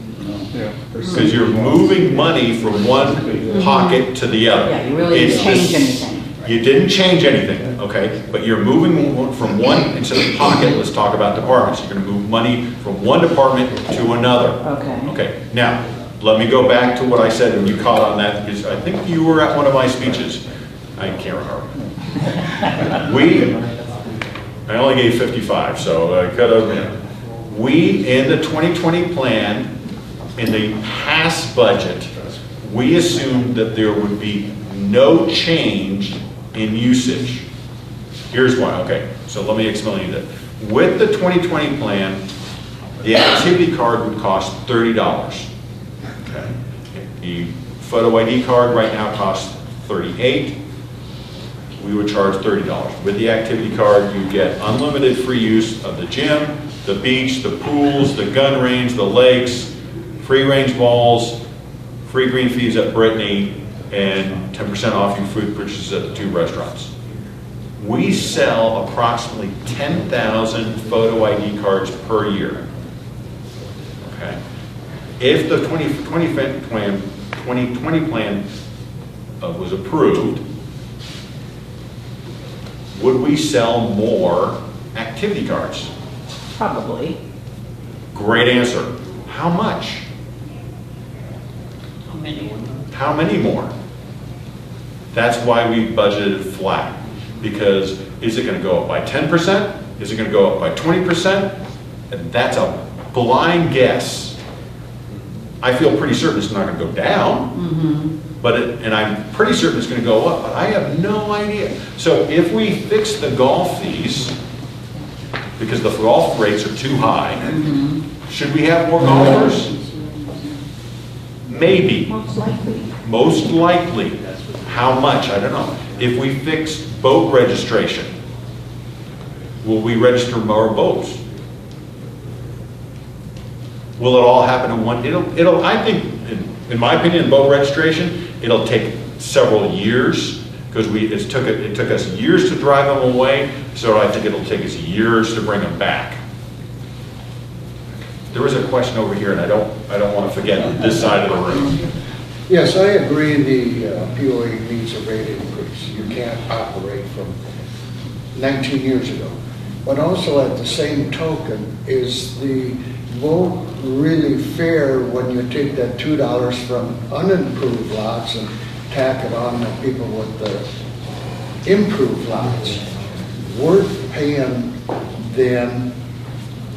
Yeah. Because you're moving money from one pocket to the other. Yeah, you really It's didn't change just- anything. You didn't change anything, okay? But you're moving from one, instead of pocket, let's talk about departments. You're gonna move money from one department to another. Okay. Okay, now, let me go back to what I said when you caught on that, because I think you were at one of my speeches. I can't remember. I only gave 55, so I could have, we, in the 2020 plan, in the past budget, we assumed that there would be no change in usage. Here's why, okay, so let me explain that. With the 2020 plan, the activity card would cost $30. Okay. The photo ID card right now costs $38. We would charge $30. With the activity card, you get unlimited free use of the gym, the beach, the pools, the gun range, the lakes, free range balls, free green fees at Brittany, and 10% off your food purchases at the 2 restaurants. We sell approximately 10,000 photo ID cards per year. Okay. If the 2020 plan was approved, would we sell more activity cards? Probably. Great answer. How much? How many more? That's why we budgeted flat. Because is it going to go up by 10%? Is it going to go up by 20%? And that's a blind guess. I feel pretty certain it's not going to go down, and I'm pretty certain it's going to go up, but I have no idea. So if we fix the golf fees, because the golf rates are too high, should we have more golfers? Maybe. Most likely. Most likely. How much? I don't know. If we fix boat registration, will we register more boats? Will it all happen in one? It'll. I think, in my opinion, boat registration, it'll take several years because it took us years to drive them away. So I think it'll take us years to bring them back. There was a question over here, and I don't want to forget this side of the room. Yes, I agree the POA needs a rate increase. You can't operate from 19 years ago. But also at the same token, is the vote really fair when you take that $2 from unimproved lots and tack it on to people with the improved lots? We're paying then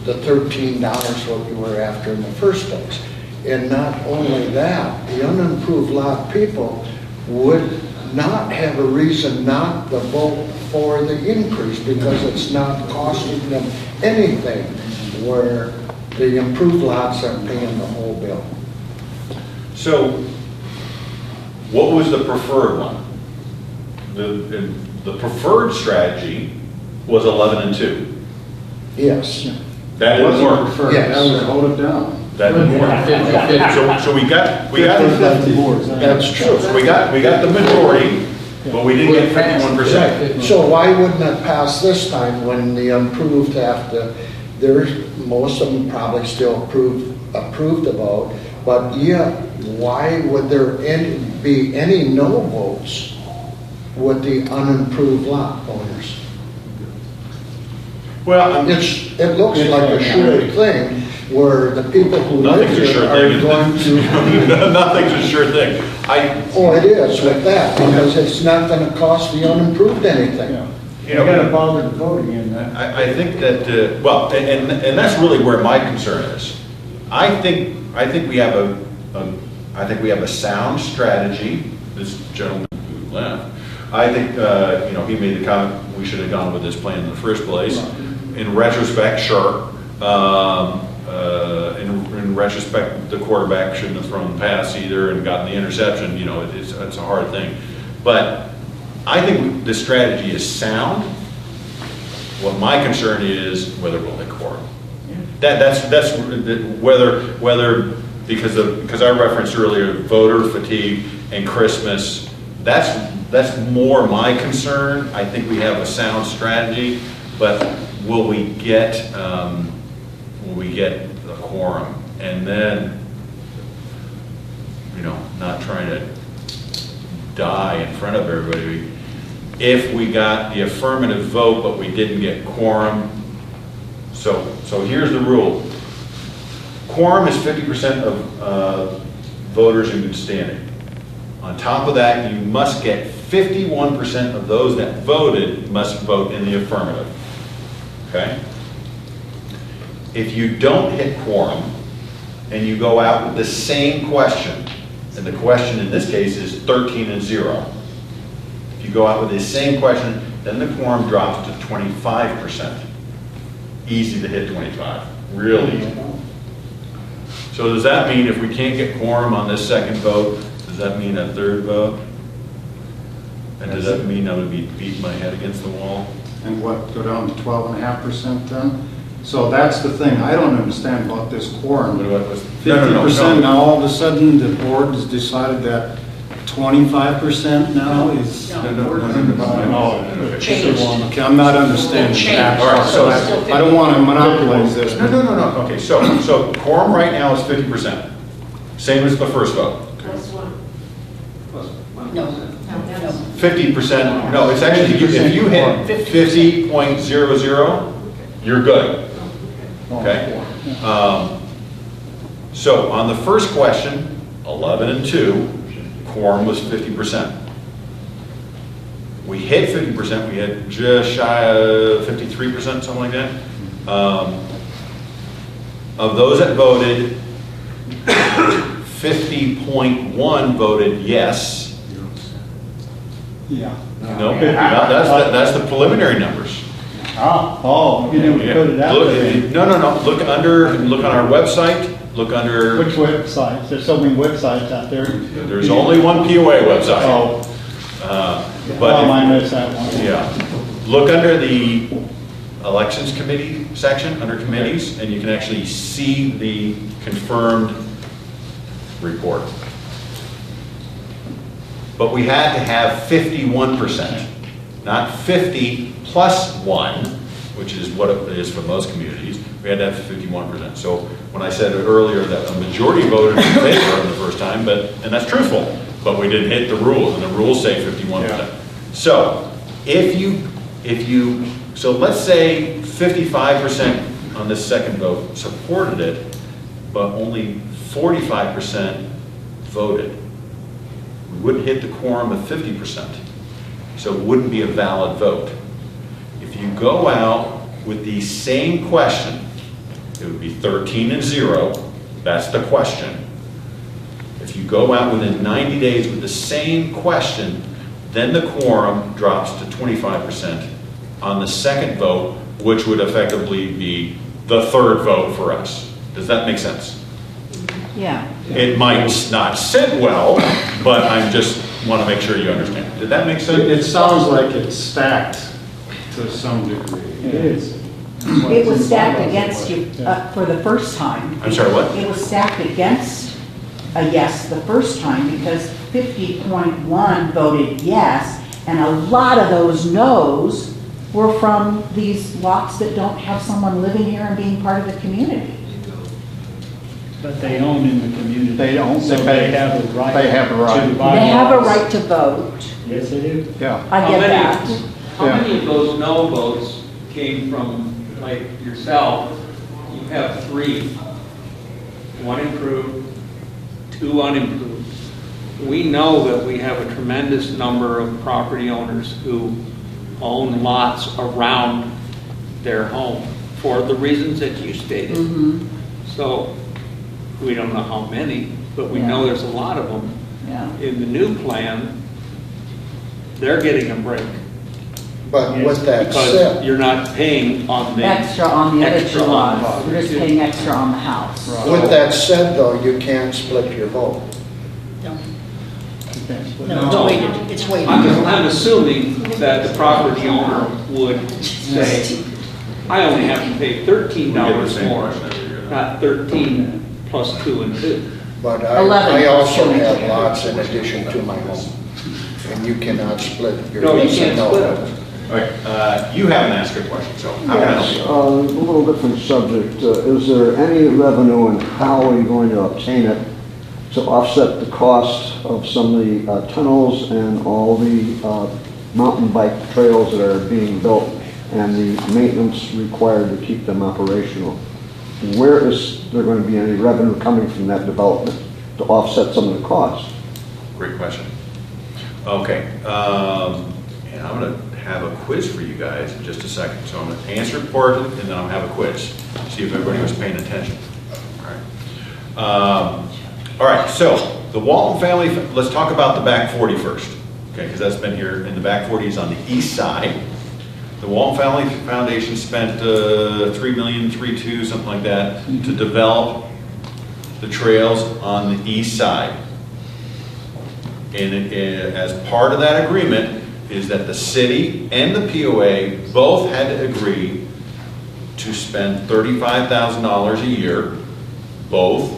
the $13 what you were after in the first place. And not only that, the unimproved lot people would not have a reason not to vote for the increase because it's not costing them anything, where the improved lots are paying the whole bill. So, what was the preferred one? The preferred strategy was 11 and 2. Yes. That didn't work. Yes. That was voted down. That didn't work. So we got That's true. so we got the majority, but we didn't get 51%. So why wouldn't it pass this time when the improved have to, most of them probably still approved about, but yet, why would there be any no votes with the unimproved lot owners? Well, It looks like a sure thing where the people who live nothing's a here sure are thing. going to. Nothing's a sure thing. Oh, it is with that, because it's not gonna cost the unimproved anything. You gotta bother voting in that. I think that, well, and that's really where my concern is. I think we have a sound strategy. This gentleman who left, I think, he made the comment we should have gone with this plan in the first place. In retrospect, sure, In retrospect, the quarterback shouldn't have thrown the pass either and gotten the interception. You know, it's a hard thing. But I think the strategy is sound. What my concern is whether we'll hit quorum. That's whether because I referenced earlier voter fatigue and Christmas. That's more my concern. I think we have a sound strategy, but will we get the quorum? And then, you know, not trying to die in front of everybody. If we got the affirmative vote, but we didn't get quorum, so here's the rule. Quorum is 50% of voters in good standing. On top of that, you must get 51% of those that voted must vote in the affirmative. Okay? If you don't hit quorum and you go out with the same question, and the question in this case is 13-0. If you go out with the same question, then the quorum drops to 25%. Easy to hit 25, really easy. So does that mean if we can't get quorum on this second vote, does that mean a third vote? And does that mean I would be beating my head against the wall? And what, go down to 12.5% then? So that's the thing, I don't understand about this quorum. 50% now all of a sudden the board has decided that 25% now is... Okay, I'm not understanding that part, so I don't want to monopolize this. No. Okay, so quorum right now is 50%. Same as the first vote. No. 50%, no, it's actually, if you hit 50.00, you're good. Okay? So on the first question, 11 and 2, quorum was 50%. We hit 50%, we had just shy of 53%, something like that. Of those that voted, 50.1 voted yes. Yeah. No, that's the preliminary numbers. You didn't put it out there. No. Look on our website. Look under. Which websites? There's so many websites out there. There's only one POA website. Oh. But I missed that one. Yeah. Look under the elections committee section, under committees, and you can actually see the confirmed report. But we had to have 51%, not 50 plus 1, which is what it is for most communities. We had to have 51%. So when I said earlier that a majority voted in favor of the first time, and that's truthful, but we didn't hit the rules, and the rules say 51%. Yeah. So so let's say 55% on this second vote supported it, but only 45% voted. We wouldn't hit the quorum of 50%. So it wouldn't be a valid vote. If you go out with the same question, it would be 13-0. That's the question. If you go out within 90 days with the same question, then the quorum drops to 25% on the second vote, which would effectively be the third vote for us. Does that make sense? Yeah. It might not sit well, but I just want to make sure you understand. Did that make sense? It sounds like it's stacked to some degree. It is. It was stacked against you for the first time. I'm sorry, what? It was stacked against a yes the first time because 50.1 voted yes, and a lot of those no's were from these lots that don't have someone living here and being part of the community. But they own in the community. They own, so they have a right. They have a right. To buy They have a lots. right to vote. Yes, they do. Yeah. I get that. How many of those no votes came from, like yourself? You have 3. 1 improved, 2 unimproved. We know that we have a tremendous number of property owners who own lots around their home for the reasons that you stated. Mm-hmm. So we don't know how many, but we know there's a lot of them. Yeah. In the new plan, they're getting a break. But with that Because said, you're not paying on the. Extra on the other two extra on the lots, lot. we're just paying extra on the house. with that said though, you can't split your vote. No, It's weighted. I'm assuming that the property owner would say, I only have to pay $13 more, not 13 plus 2 and 2. But 11 I also plus have two. lots in addition to my home. And you cannot split your. No, you yes can't and no split vote. it. All right, you haven't asked a question, so how can I help Yes, you? a little different subject. Is there any revenue and how are you going to obtain it to offset the cost of some of the tunnels and all the mountain bike trails that are being built and the maintenance required to keep them operational? Where is there going to be any revenue coming from that development to offset some of the costs? Great question. Okay, and I'm going to have a quiz for you guys in just a second. So I'm going to answer part of it, and then I'll have a quiz. See if everybody was paying attention. All right, so the Walton family, let's talk about the back 40 first. Okay, because that's been here, and the back 40 is on the east side. The Walton Family Foundation spent $3,320,000, something like that, to develop the trails on the east side. And as part of that agreement is that the city and the POA both had to agree to spend $35,000 a year, both,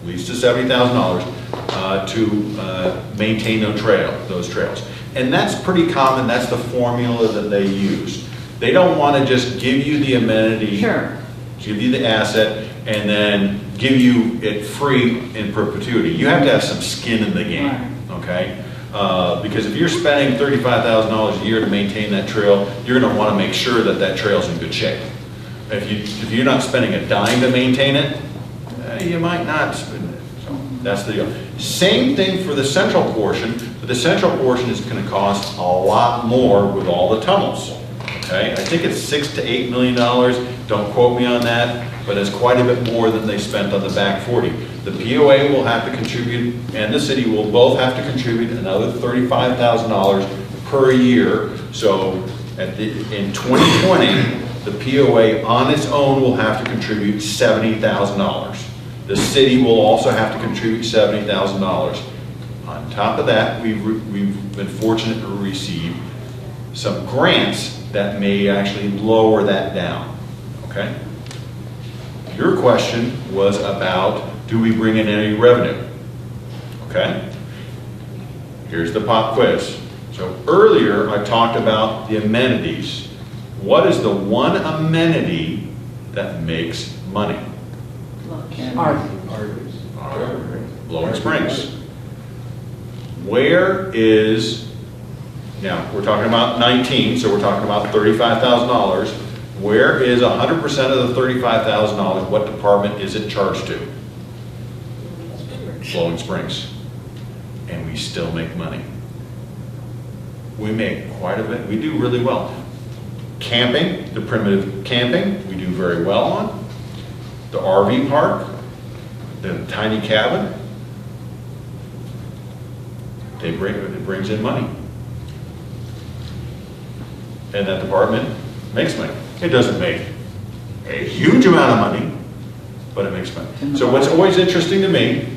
at least to $70,000, to maintain those trails. And that's pretty common. That's the formula that they use. They don't want to just give you the amenity, Sure. give you the asset, and then give you it free in perpetuity. You have to have some skin in the game, okay? Because if you're spending $35,000 a year to maintain that trail, you're going to want to make sure that that trail's in good shape. If you're not spending a dime to maintain it, you might not spend it. So that's the deal. Same thing for the central portion, but the central portion is going to cost a lot more with all the tunnels. Okay, I think it's $6 to $8 million. Don't quote me on that, but it's quite a bit more than they spent on the back 40. The POA will have to contribute, and the city will both have to contribute another $35,000 per year. So in 2020, the POA on its own will have to contribute $70,000. The city will also have to contribute $70,000. On top of that, we've been fortunate to receive some grants that may actually lower that down, okay? Your question was about, do we bring in any revenue? Okay? Here's the pop quiz. So earlier, I talked about the amenities. What is the one amenity that makes money? Blowing Springs. Where is, now we're talking about 19, so we're talking about $35,000. Where is 100% of the $35,000? What department is it charged to? Blowing Springs. And we still make money. We make quite a bit. We do really well. Camping, the primitive camping, we do very well on. The RV park, the tiny cabin, it brings in money. And that department makes money. It doesn't make a huge amount of money, but it makes money. So what's always interesting to me,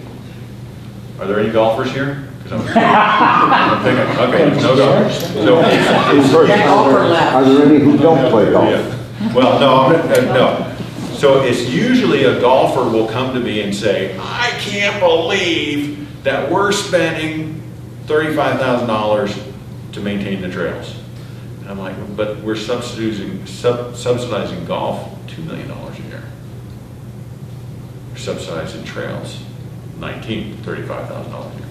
are there any golfers here? I'm thinking, okay, no golfers. So, Are there any who don't play golf? yeah. Well, no. So it's usually a golfer will come to me and say, I can't believe that we're spending $35,000 to maintain the trails. And I'm like, but we're subsidizing golf $2 million a year. We're subsidizing trails, $35,000 a year.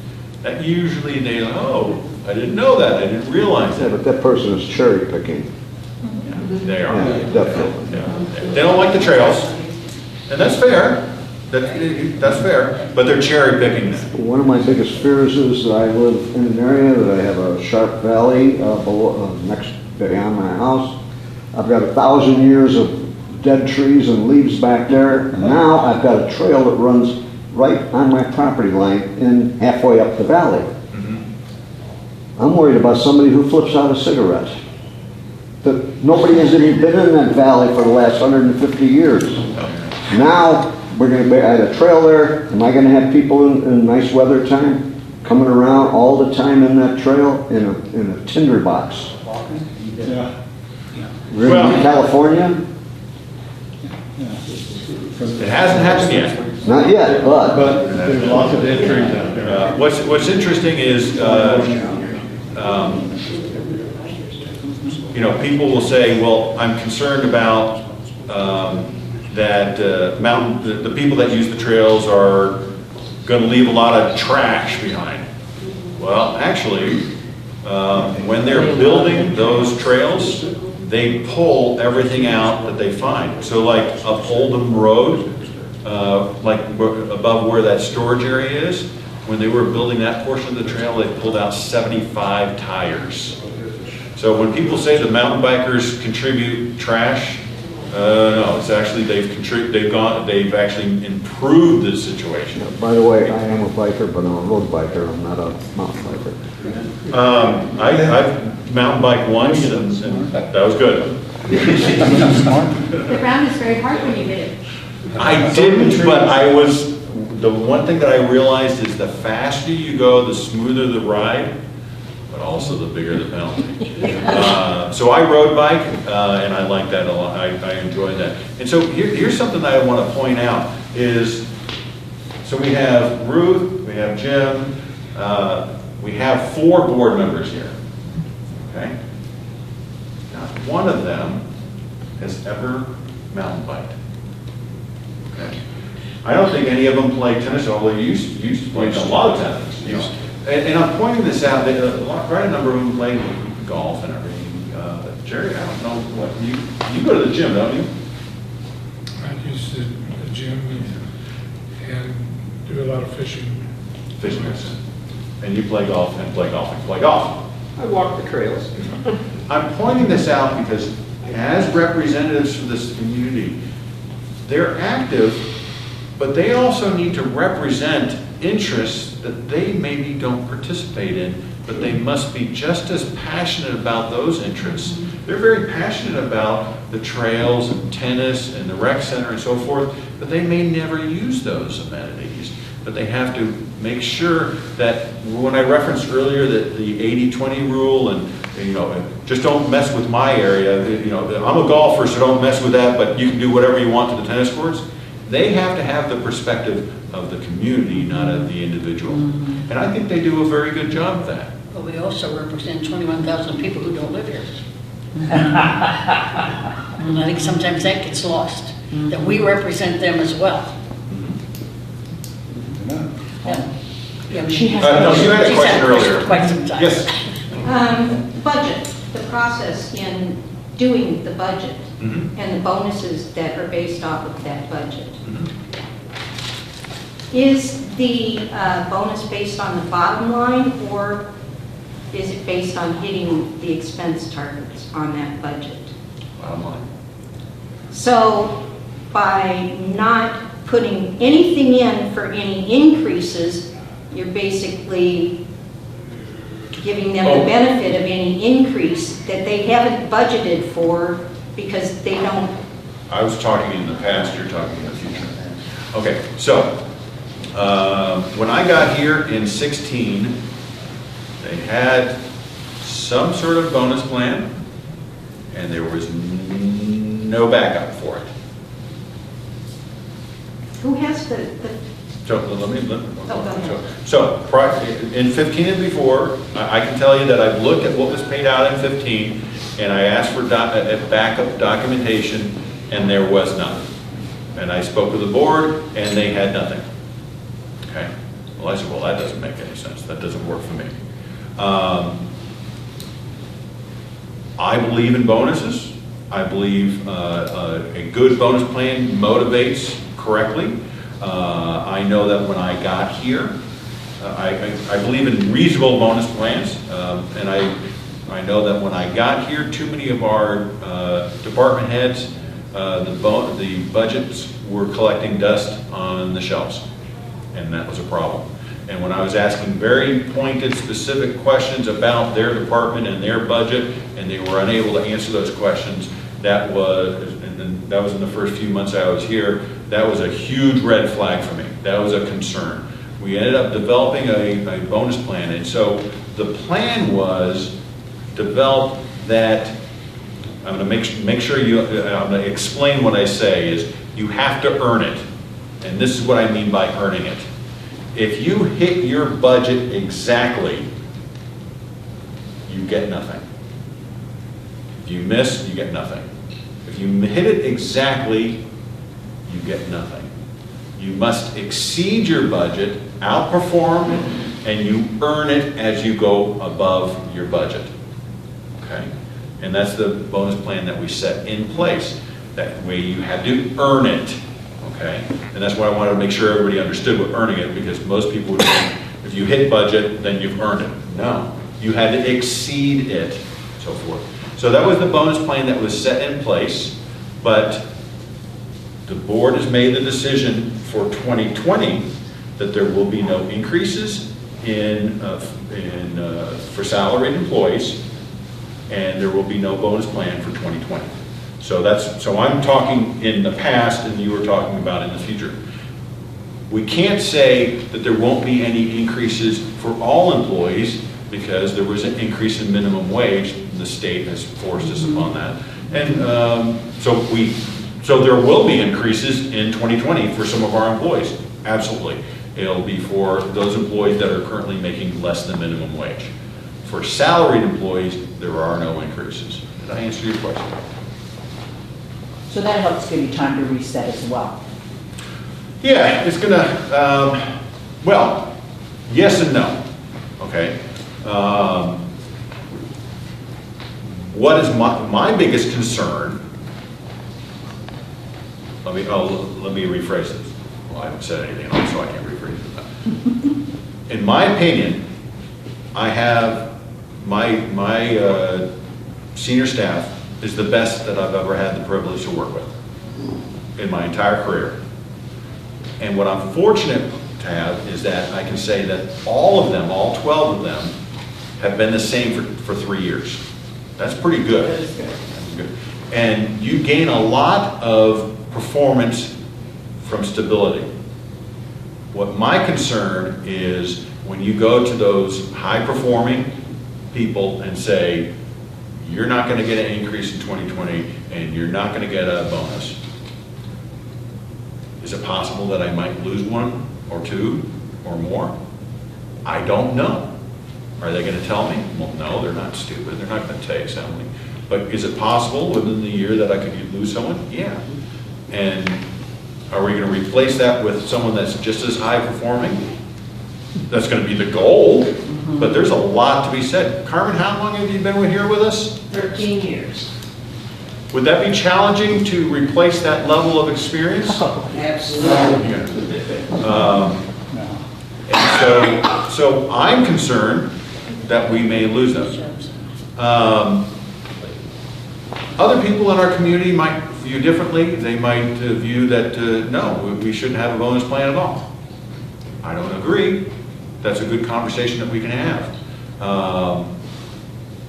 That usually they, oh, I didn't know that, I didn't realize Yeah, that. but that person is cherry picking. Yeah, they are. Yeah, definitely. Yeah. They don't like the trails, and that's fair. That's fair, but they're cherry picking that. One of my biggest fears is that I live in an area that I have a sharp valley next beyond my house. I've got 1,000 years of dead trees and leaves back there. And now I've got a trail that runs right on my property line in halfway up the valley. I'm worried about somebody who flips out a cigarette. Nobody has even been in that valley for the last 150 years. Now, we're gonna be at a trail there. Am I gonna have people in nice weather time coming around all the time in that trail in a tinder box? Yeah. We're in California? It hasn't happened yet. Not yet, but There's lots of entries out there. What's interesting is, people will say, well, I'm concerned about that the people that use the trails are going to leave a lot of trash behind. Well, actually, when they're building those trails, they pull everything out that they find. So like up Oldham Road, like above where that storage area is, when they were building that portion of the trail, they pulled out 75 tires. So when people say the mountain bikers contribute trash, no, it's actually they've actually improved the situation. by the way, I am a biker, but I'm a road biker. I'm not a mountain biker. I've mountain biked once, and that was good. The ground is very hard when you hit it. I didn't, but the one thing that I realized is the faster you go, the smoother the ride, but also the bigger the penalty. So I road bike, and I like that a lot. I enjoy that. And so here's something that I want to point out is, so we have Ruth, we have Jim, we have 4 board members here, okay? Not one of them has ever mountain biked. Okay. I don't think any of them play tennis, although you used to play a lot of tennis. And I'm pointing this out, that quite a number of them play golf and everything. Jerry, I don't know what, you go to the gym, don't you? I use the gym and do a lot of fishing. Fishing, yes. And you play golf and play golf and play golf. I walk the trails. I'm pointing this out because as representatives for this community, they're active, but they also need to represent interests that they maybe don't participate in, but they must be just as passionate about those interests. They're very passionate about the trails and tennis and the rec center and so forth, but they may never use those amenities. But they have to make sure that, when I referenced earlier that the 80-20 rule and, just don't mess with my area, I'm a golfer, so don't mess with that, but you can do whatever you want to the tennis courts. They have to have the perspective of the community, not of the individual. And I think they do a very good job of that. But we also represent 21,000 people who don't live here. And I think sometimes that gets lost, that we represent them as well. Yeah, she has. No, you had a question earlier. Quite some time. Yes. Budget, the process in doing the budget and the bonuses that are based off of that budget. Is the bonus based on the bottom line, or is it based on hitting the expense targets on that budget? Bottom line. So by not putting anything in for any increases, you're basically giving them the benefit of any increase that they haven't budgeted for because they don't. I was talking in the past, you're talking in the future. Okay, so when I got here in 16, they had some sort of bonus plan, and there was no backup for it. Who has the So in 15 and before, I can tell you that I've looked at what was paid out in 15, and I asked for backup documentation, and there was none. And I spoke with the board, and they had nothing. Okay. Well, I said, well, that doesn't make any sense. That doesn't work for me. I believe in bonuses. I believe a good bonus plan motivates correctly. I know that when I got here, I believe in reasonable bonus plans, and I know that when I got here, too many of our department heads, the budgets were collecting dust on the shelves, and that was a problem. And when I was asking very pointed, specific questions about their department and their budget, and they were unable to answer those questions, that was in the first few months I was here, that was a huge red flag for me. That was a concern. We ended up developing a bonus plan, and so the plan was develop that. I'm going to make sure I'm going to explain what I say is you have to earn it, and this is what I mean by earning it. If you hit your budget exactly, you get nothing. If you miss, you get nothing. If you hit it exactly, you get nothing. You must exceed your budget, outperform, and you earn it as you go above your budget. Okay? And that's the bonus plan that we set in place. That way you have to earn it. Okay? And that's why I wanted to make sure everybody understood what earning it, because most people would think if you hit budget, then you've earned it. No. You had to exceed it, so forth. So that was the bonus plan that was set in place, but the board has made the decision for 2020 that there will be no increases for salaried employees, and there will be no bonus plan for 2020. So I'm talking in the past, and you were talking about in the future. We can't say that there won't be any increases for all employees because there was an increase in minimum wage. The state has forced us upon that, and so there will be increases in 2020 for some of our employees. Absolutely, it'll be for those employees that are currently making less than minimum wage. For salaried employees, there are no increases. Did I answer your question? So that helps give you time to reset as well. Yeah, it's gonna, well, yes and no, okay? What is my biggest concern, let me rephrase this. Well, I haven't said anything else, so I can't rephrase it. In my opinion, I have my senior staff is the best that I've ever had the privilege to work with in my entire career. And what I'm fortunate to have is that I can say that all of them, all 12 of them, have been the same for 3 years. That's pretty good. That is good. That's good. And you gain a lot of performance from stability. What my concern is when you go to those high-performing people and say, you're not going to get an increase in 2020 and you're not going to get a bonus. Is it possible that I might lose one or two or more? I don't know. Are they going to tell me? Well, no, they're not stupid. They're not going to tell you something. But is it possible within the year that I could lose someone? Yeah. And are we going to replace that with someone that's just as high performing? That's going to be the goal. But there's a lot to be said. Carmen, how long have you been here with us? 13 years. Would that be challenging to replace that level of experience? Absolutely. And so I'm concerned that we may lose them. Other people in our community might view differently. They might view that, no, we shouldn't have a bonus plan at all. I don't agree. That's a good conversation that we can have.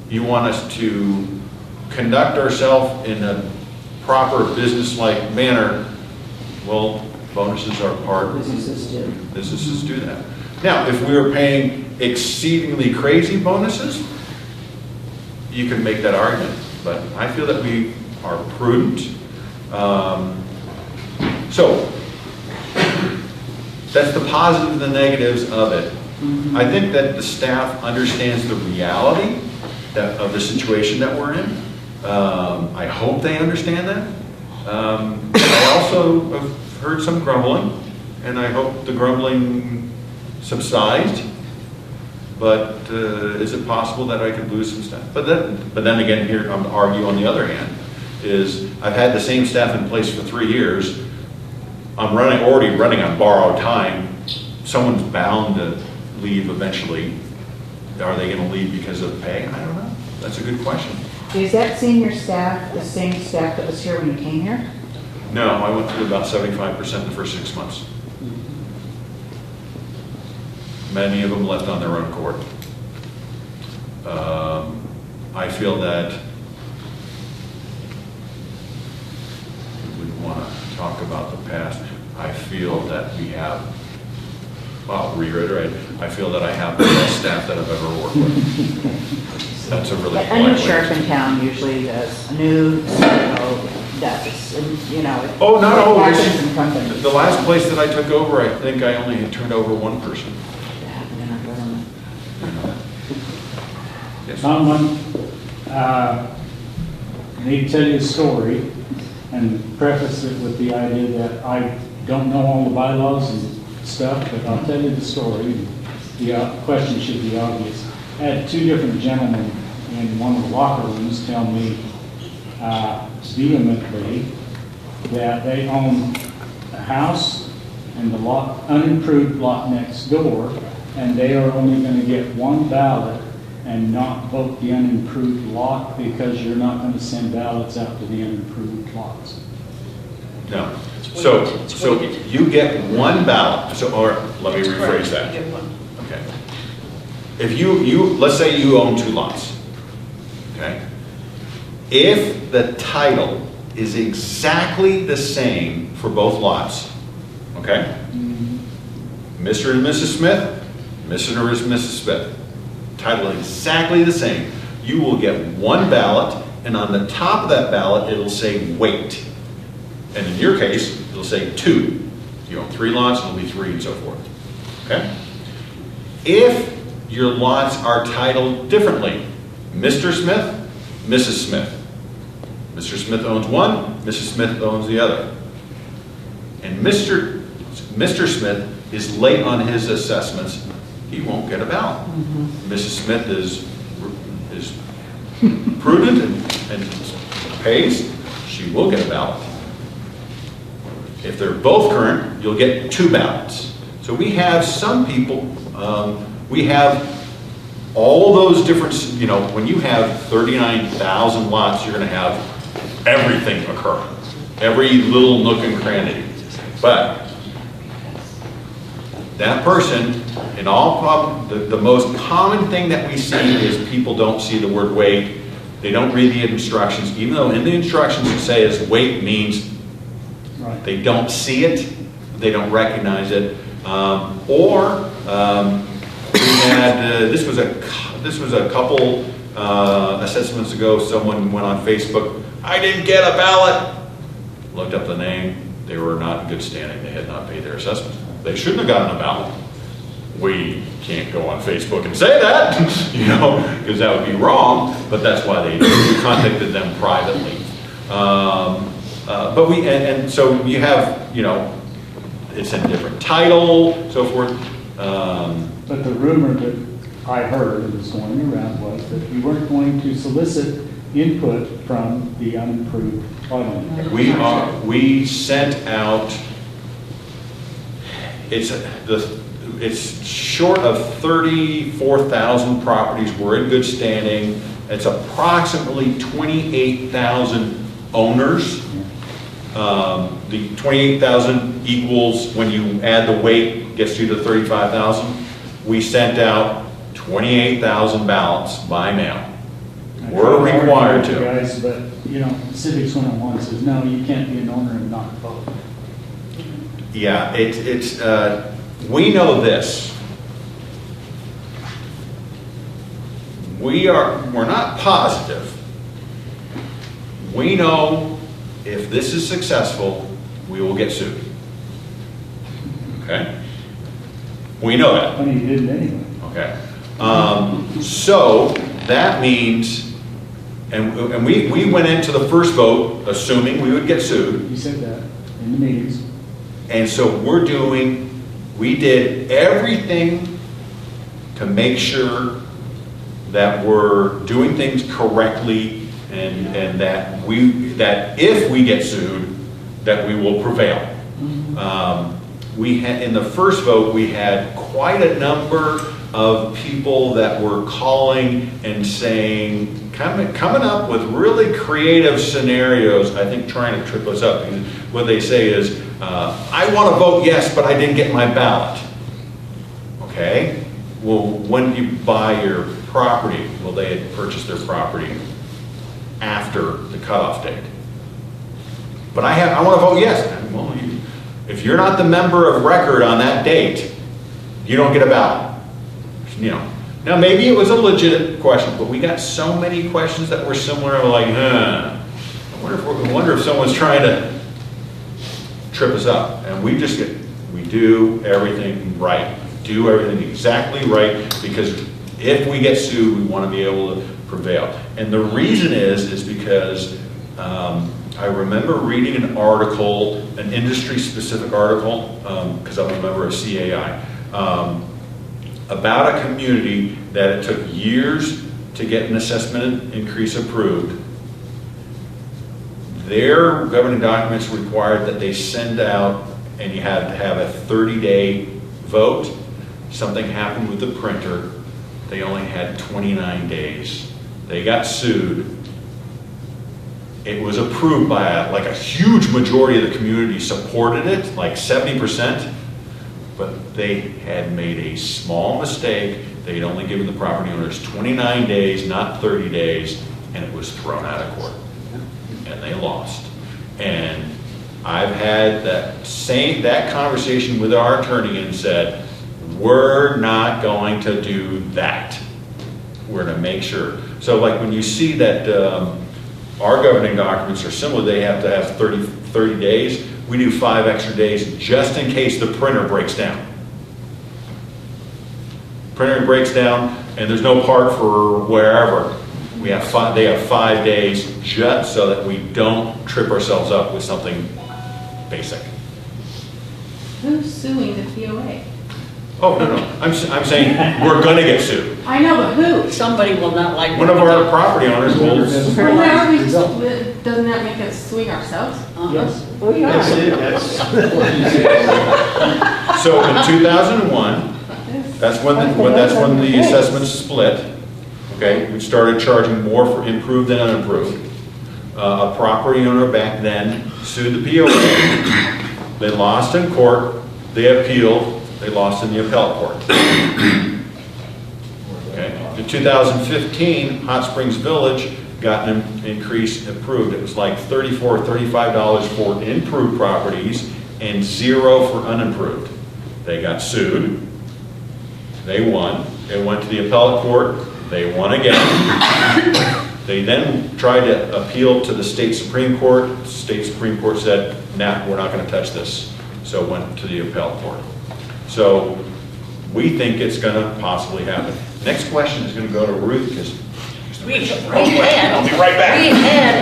You want us to conduct ourselves in a proper business-like manner, well, bonuses are part of businesses do that. Now, if we were paying exceedingly crazy bonuses, you can make that argument. But I feel that we are prudent. So that's the positives and the negatives of it. I think that the staff understands the reality of the situation that we're in. I hope they understand that. I also have heard some grumbling, and I hope the grumbling subsides. But is it possible that I could lose some staff? But then again, here I'm to argue on the other hand, is I've had the same staff in place for 3 years. I'm already running on borrowed time. Someone's bound to leave eventually. Are they going to leave because of pay? I don't know. That's a good question. Is that senior staff the same staff that was here when you came here? No, I went through about 75% the first 6 months. Many of them left on their own accord. I feel that we would want to talk about the past. I feel that we have, well, I'll reiterate, I feel that I have the best staff that I've ever worked with. That's a really A new polite way. sheriff in town usually does, a new CEO does, and, you know. Oh, not it always. happens in companies. The last place that I took over, I think I only had turned over one person. It happened in our government. Yes. Someone, need to tell you a story and preface it with the idea that I don't know all the bylaws and stuff, but I'll tell you the story. The question should be obvious. I had two different gentlemen in one of the locker rooms tell me vehemently that they own a house and the lot, unimproved lot next door, and they are only going to get one ballot and not vote the unimproved lot because you're not going to send ballots out to the unimproved lots. No. So you get one ballot, so, or let me rephrase that. You get one. Okay. If you, let's say you own two lots, okay? If the title is exactly the same for both lots, okay? Mr. and Mrs. Smith, Mr. and Mrs. Smith, title exactly the same, you will get one ballot, and on the top of that ballot, it'll say wait. And in your case, it'll say 2. You own 3 lots, it'll be 3 and so forth. Okay? If your lots are titled differently, Mr. Smith, Mrs. Smith. Mr. Smith owns one, Mrs. Smith owns the other. And Mr. Smith is late on his assessments, he won't get a ballot. Mrs. Smith is prudent and pays, she will get a ballot. If they're both current, you'll get 2 ballots. So we have some people, we have all those different, you know, when you have 39,000 lots, you're going to have everything occur. Every little nook and cranny. But that person, in all the most common thing that we see is people don't see the word wait. They don't read the instructions, even though in the instructions it says wait means they don't see it, they don't recognize it, we had this was a couple assessments ago. Someone went on Facebook. I didn't get a ballot. Looked up the name. They were not in good standing. They had not paid their assessments. They shouldn't have gotten a ballot. We can't go on Facebook and say that, you know, because that would be wrong. But that's why we contacted them privately. But and so you have, you know, it's in a different title, so forth. But the rumor that I heard that was going around was that you weren't going to solicit input from the unimproved parliament. We sent out. It's short of 34,000 properties. We're in good standing. It's approximately 28,000 owners. The 28,000 equals, when you add the weight, gets you to 35,000. We sent out 28,000 ballots by mail. We're required to. Guys, but you know, Civics 101 says no, you can't be an owner and not vote. Yeah, we know this. We're not positive. We know if this is successful, we will get sued. Okay? We know that. Funny you didn't anyway. Okay. So that means, and we went into the first vote assuming we would get sued. You said that in the meetings. And so we did everything to make sure that we're doing things correctly and that if we get sued, that we will prevail. In the first vote, we had quite a number of people that were calling and saying, coming up with really creative scenarios, I think trying to trip us up. Because what they say is, I want to vote yes, but I didn't get my ballot. Okay? well, when you buy your property, well, they had purchased their property after the cutoff date. But I want to vote yes. Well, if you're not the member of record on that date, you don't get a ballot. You know. Now, maybe it was a legit question, but we got so many questions that were similar. Like, I wonder if someone's trying to trip us up. And we do everything right. Do everything exactly right, because if we get sued, we want to be able to prevail. And the reason is because I remember reading an article, an industry-specific article, because I'm a member of CAI, about a community that it took years to get an assessment increase approved. Their governing documents required that they send out, and you had to have a 30-day vote. Something happened with the printer. They only had 29 days. They got sued. It was approved by a huge majority of the community supported it, like 70%. But they had made a small mistake. They'd only given the property owners 29 days, not 30 days, and it was thrown out of court. And they lost. And I've had that conversation with our attorney and said, we're not going to do that. We're going to make sure. So like when you see that our governing documents are similar, they have to have 30 days. We do 5 extra days just in case the printer breaks down. Printer breaks down and there's no part for wherever. They have 5 days just so that we don't trip ourselves up with something basic. Who's suing the POA? Oh, no. I'm saying we're going to get sued. I know, but who? Somebody will not like One of our property owners will. Why are we, doesn't that make us suing ourselves? Yes. So in 2001, that's when the assessments split. Okay, we started charging more for improved than unapproved. A property owner back then sued the POA. They lost in court. They appealed. They lost in the appellate court. Okay. In 2015, Hot Springs Village got an increase approved. It was like $34 or $35 for improved properties and $0 for unimproved. They got sued. They won. It went to the appellate court. They won again. They then tried to appeal to the state Supreme Court. The state Supreme Court said, nah, we're not going to touch this. So it went to the appellate court. So we think it's going to possibly happen. Next question is going to go to Ruth, because we had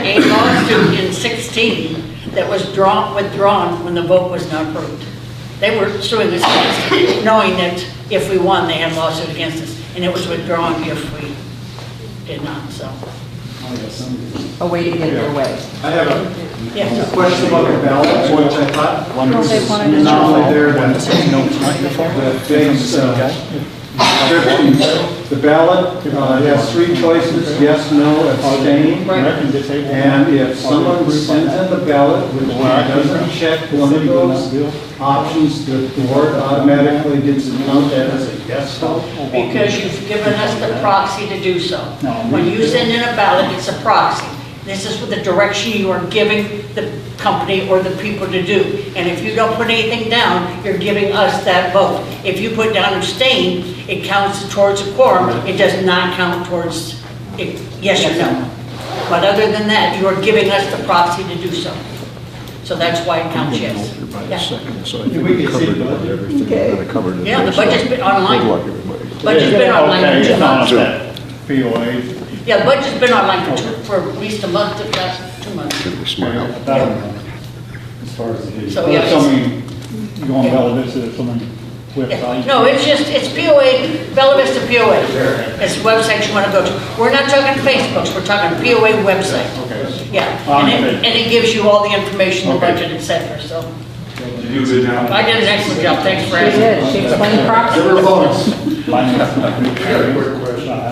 a lawsuit in 16 that was withdrawn when the vote was not approved. They were suing us against it, knowing that if we won, they had a lawsuit against us, and it was withdrawn if we did not. So. A way to get their way. I have a Yes. question about the ballot, which I thought was not only there that big description. The ballot has 3 choices, yes, no, abstain. And if someone sends in the ballot which doesn't check one of those options, the board automatically gets it counted as a yes vote? Because you've given us the proxy to do so. When you send in a ballot, it's a proxy. This is the direction you are giving the company or the people to do. And if you don't put anything down, you're giving us that vote. If you put down abstain, it counts towards a quorum. It does not count towards yes or no. But other than that, you are giving us the proxy to do so. So that's why it counts yes. Yeah, the budget's been online. Budget's been online for 2 months. POA. Yeah, the budget's been online for at least a month, if not 2 months. As far as it is. So, yeah, You go on Bella Vista, someone website? No, it's POA, Bella Vista POA. It's the website you want to go to. We're not talking Facebooks, we're talking POA website. Okay. Yeah, and it gives you all the information, the budget, et cetera, so. Did you do a good job? I did an excellent job, thanks for asking. She did, she explained properly.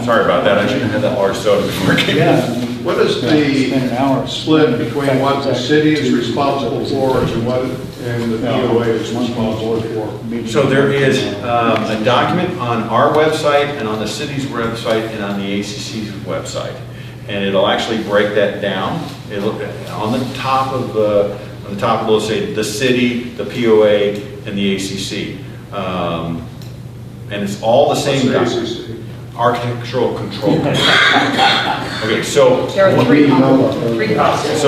Sorry about that, I should have had that large soda before it came in. What is the split between what the city is responsible for and what, and the POA is responsible for? So there is a document on our website and on the city's website and on the ACC's website. And it'll actually break that down. It'll, on the top of it'll say the city, the POA, and the ACC. And it's all the same document. Architectural control. Okay, so There are three processes.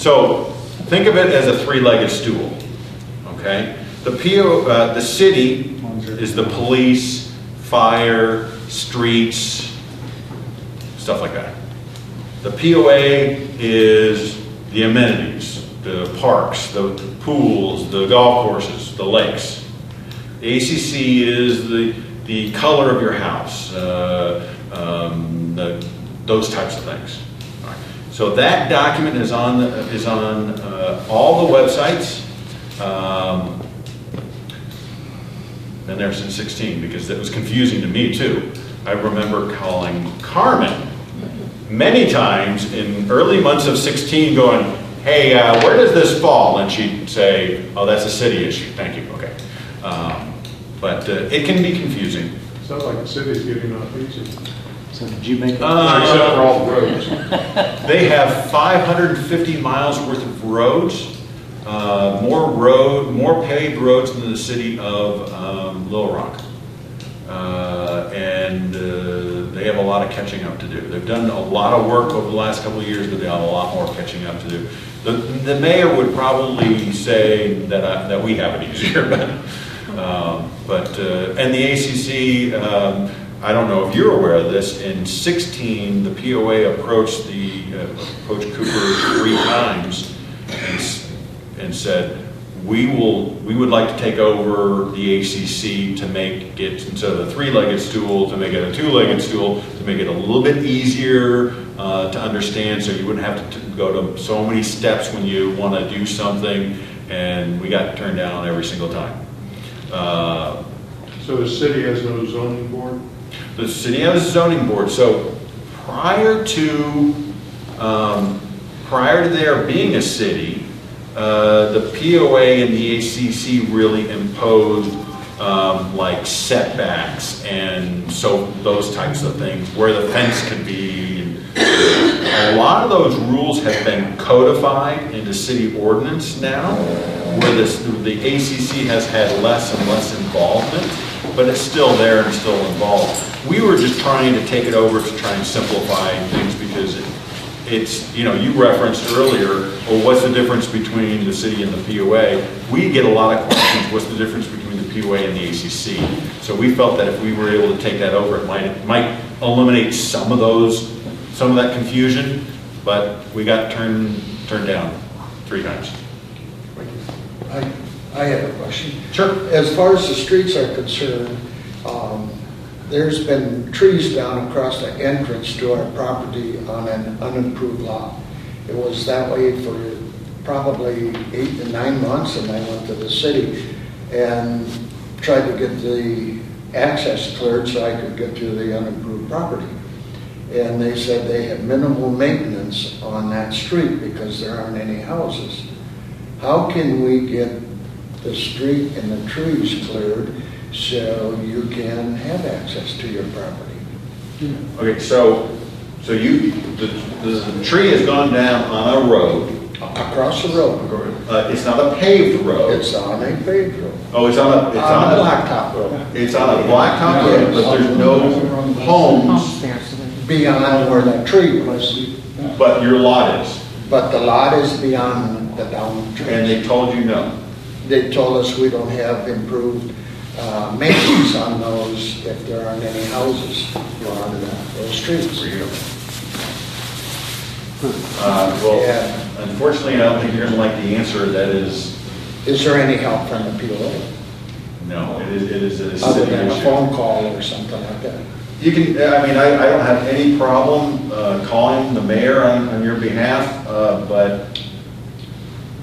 So think of it as a three-legged stool. Okay, the city is the police, fire, streets, stuff like that. The POA is the amenities, the parks, the pools, the golf courses, the lakes. The ACC is the color of your house, those types of things. All right. So that document is on all the websites. Been there since 16 because it was confusing to me too. I remember calling Carmen many times in early months of 16 going, hey, where does this fall? And she'd say, oh, that's a city issue. Thank you. Okay. But it can be confusing. Sounds like the city's getting off easy. So did you make it? Except for all the roads. They have 550 miles worth of roads, more paved roads than the city of Little Rock. And they have a lot of catching up to do. They've done a lot of work over the last couple of years, but they have a lot more catching up to do. The mayor would probably say that we have it easier, and the ACC, I don't know if you're aware of this, in 16, the POA approached Cooper 3 times and said, we would like to take over the ACC to make it, instead of a 3-legged stool, to make it a 2-legged stool, to make it a little bit easier to understand, so you wouldn't have to go to so many steps when you want to do something, and we got turned down every single time. So the city has no zoning board? The city has a zoning board. So prior to there being a city, the POA and the ACC really imposed like setbacks and so those types of things, where the fence could be. A lot of those rules have been codified into city ordinance now, where the ACC has had less and less involvement, but it's still there and still involved. We were just trying to take it over to try and simplify things because it's, you referenced earlier, well, what's the difference between the city and the POA? We get a lot of questions, what's the difference between the POA and the ACC? So we felt that if we were able to take that over, it might eliminate some of that confusion, but we got turned down 3 times. I have a question. Sure. As far as the streets are concerned, there's been trees down across the entrance to our property on an unimproved lot. It was that way for probably 8 to 9 months, and I went to the city and tried to get the access cleared so I could get to the unimproved property. And they said they had minimal maintenance on that street because there aren't any houses. How can we get the street and the trees cleared so you can have access to your property? Okay, so the tree has gone down on a road. Across the road. It's not a paved road. It's on a paved road. Oh, it's on a blacktop road. It's on a blacktop road, but there's no homes. Beyond where that tree was. But your lot is. But the lot is beyond the down trees. And they told you no. They told us we don't have improved maintenance on those if there aren't any houses on those streets. Unfortunately, I don't think you're going to like the answer. That is. Is there any help from the POA? No, it is a city Other than a issue. phone call or something like that. You can, I don't have any problem calling the mayor on your behalf, but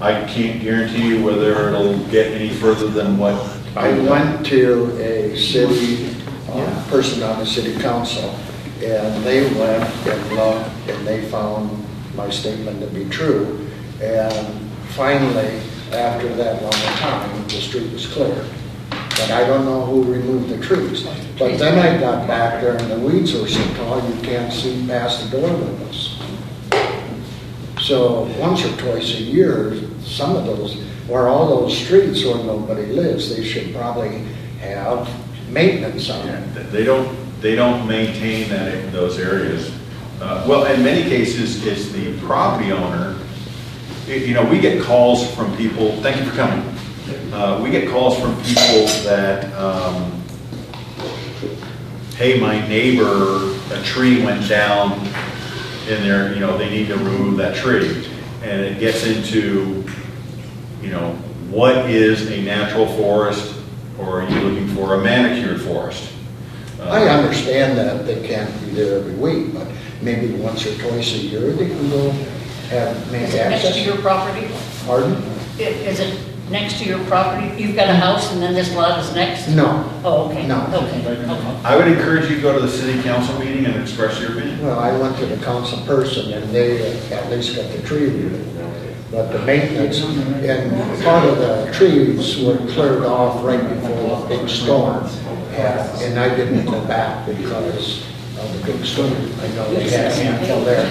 I can't guarantee you whether it'll get any further than what I went to a city person on the city council, And they went and looked, and they found my statement to be true. And finally, after that long time, the street was cleared. But I don't know who removed the trees. But then I got back there and the weeds were so tall you can't see past the door windows. So once or twice a year, some of those, or all those streets where nobody lives, they should probably have maintenance on it. They don't maintain that, those areas. Well, in many cases, it's the property owner. You know, we get calls from people, thank you for coming. We get calls from people that, hey, my neighbor, a tree went down in there, you know, they need to remove that tree. And it gets into, you know, what is a natural forest, or are you looking for a manicured forest? I understand that they can't be there every week, but maybe once or twice a year they can go have, make Is it next access. to your property? Pardon? Is it next to your property? You've got a house and then this lot is next? No. Oh, okay. No. Okay. I would encourage you to go to the city council meeting and express your opinion. Well, I went to the council person and they at least got the tree removed. But the maintenance, and part of the trees were cleared off right before the big storm. And I didn't go back because of the big storm. I know they had a handful there.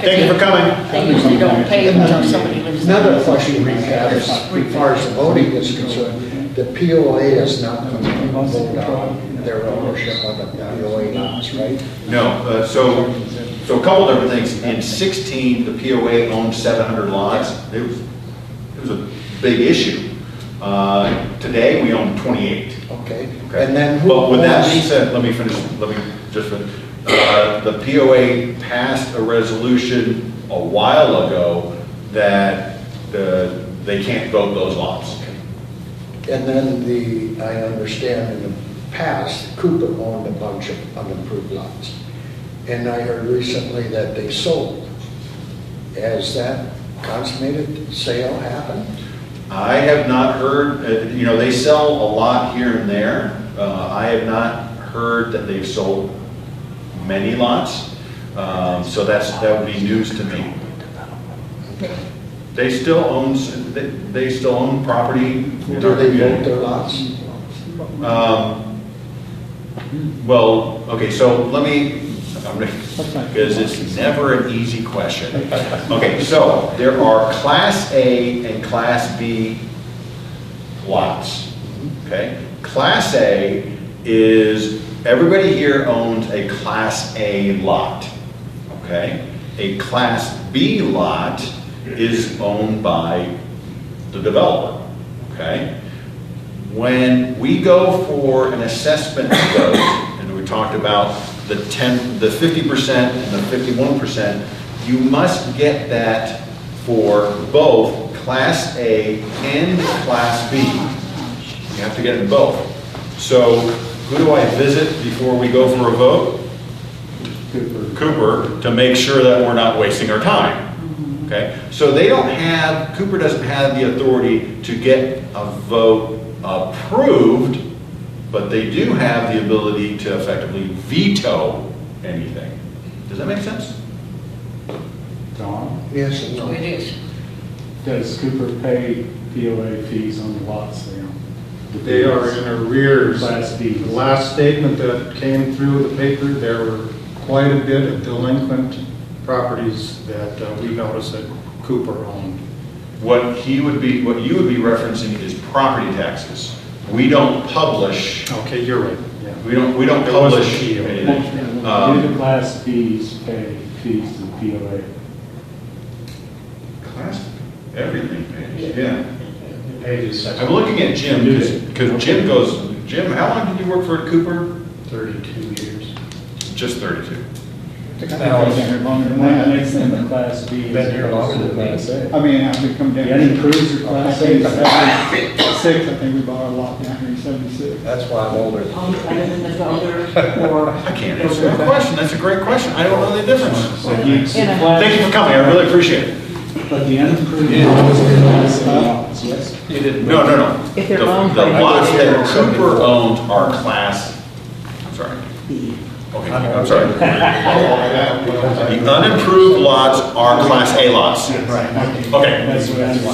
Thank you for coming. They usually don't pay until somebody lives there. Another question we have is, as far as the voting is concerned, the POA is not going to vote on their ownership of the POA lots, right? No, so a couple different things. In 16, the POA owned 700 lots. It was a big issue. Today, we own 28. Okay. Okay. And then who But with that being owns- said, let me just finish. The POA passed a resolution a while ago that they can't vote those lots. And then I understand in the past, Cooper owned a bunch of unimproved lots. And I heard recently that they sold. Has that consummated sale happened? I have not heard, you know, they sell a lot here and there. I have not heard that they've sold many lots. So that would be news to me. They still own property. Do they vote their lots? Well, okay, so because it's never an easy question. Okay, so there are Class A and Class B lots, okay? Class A is, everybody here owns a Class A lot, okay? A Class B lot is owned by the developer, okay? When we go for an assessment vote, and we talked about the 50% and the 51%, you must get that for both Class A and Class B. You have to get them both. So who do I visit before we go for a vote? Cooper, to make sure that we're not wasting our time. Okay? So Cooper doesn't have the authority to get a vote approved, but they do have the ability to effectively veto anything. Does that make sense? Don, Yes and no. It is. does Cooper pay POA fees on the lots they own? They are in arrears. Class B. The last statement that came through the paper, there were quite a bit of delinquent properties that we noticed that Cooper owned. What you would be referencing is property taxes. We don't publish. Okay, you're right. Yeah. We don't There was a publish fee. anything. Do the Class Bs pay fees to the POA? Class, everything pays. Yeah. Pages. I'm looking at Jim because Jim, how long did you work for Cooper? 32 years. Just 32. Longer than that. Makes them a Class B. Been here longer than Class A. I mean, after we come down. The unimproved are Class A. 76, I think we bought a lot down here in 76. That's why I'm older. I can't answer that question. That's a great question. I don't know the difference. Thank you for coming. I really appreciate it. But the unimproved lots are Class A lots, yes? No. If they're The owned the by- lots that Cooper owns are class, sorry, Okay, I'm sorry. The unimproved lots are Class A lots. Okay,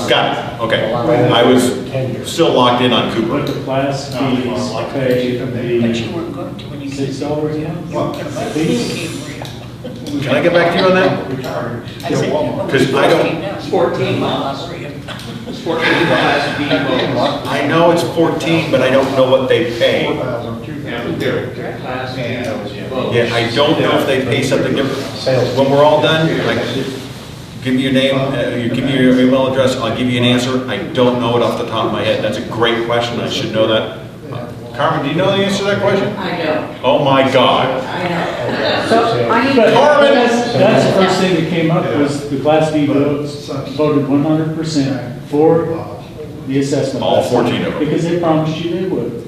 got it, okay. I was still locked in on Cooper. But the Class Bs pay the $6 a month. These- Can I get back to you on that? Because I don't, 14 lots. 14 Class B votes. I know it's 14, but I don't know what they pay. Yeah, but they're Class B votes. Yeah, I don't know if they pay something different. When we're all done, like, give me your name, you give me your email address, I'll give you an answer. I don't know it off the top of my head. That's a great question, I should know that. Carmen, do you know the answer to that question? I know. Oh my God. I know. So I need But to. that's the first thing that came up was the Class B votes voted 100% for the assessment. All 14 of them. Because they promised you they would.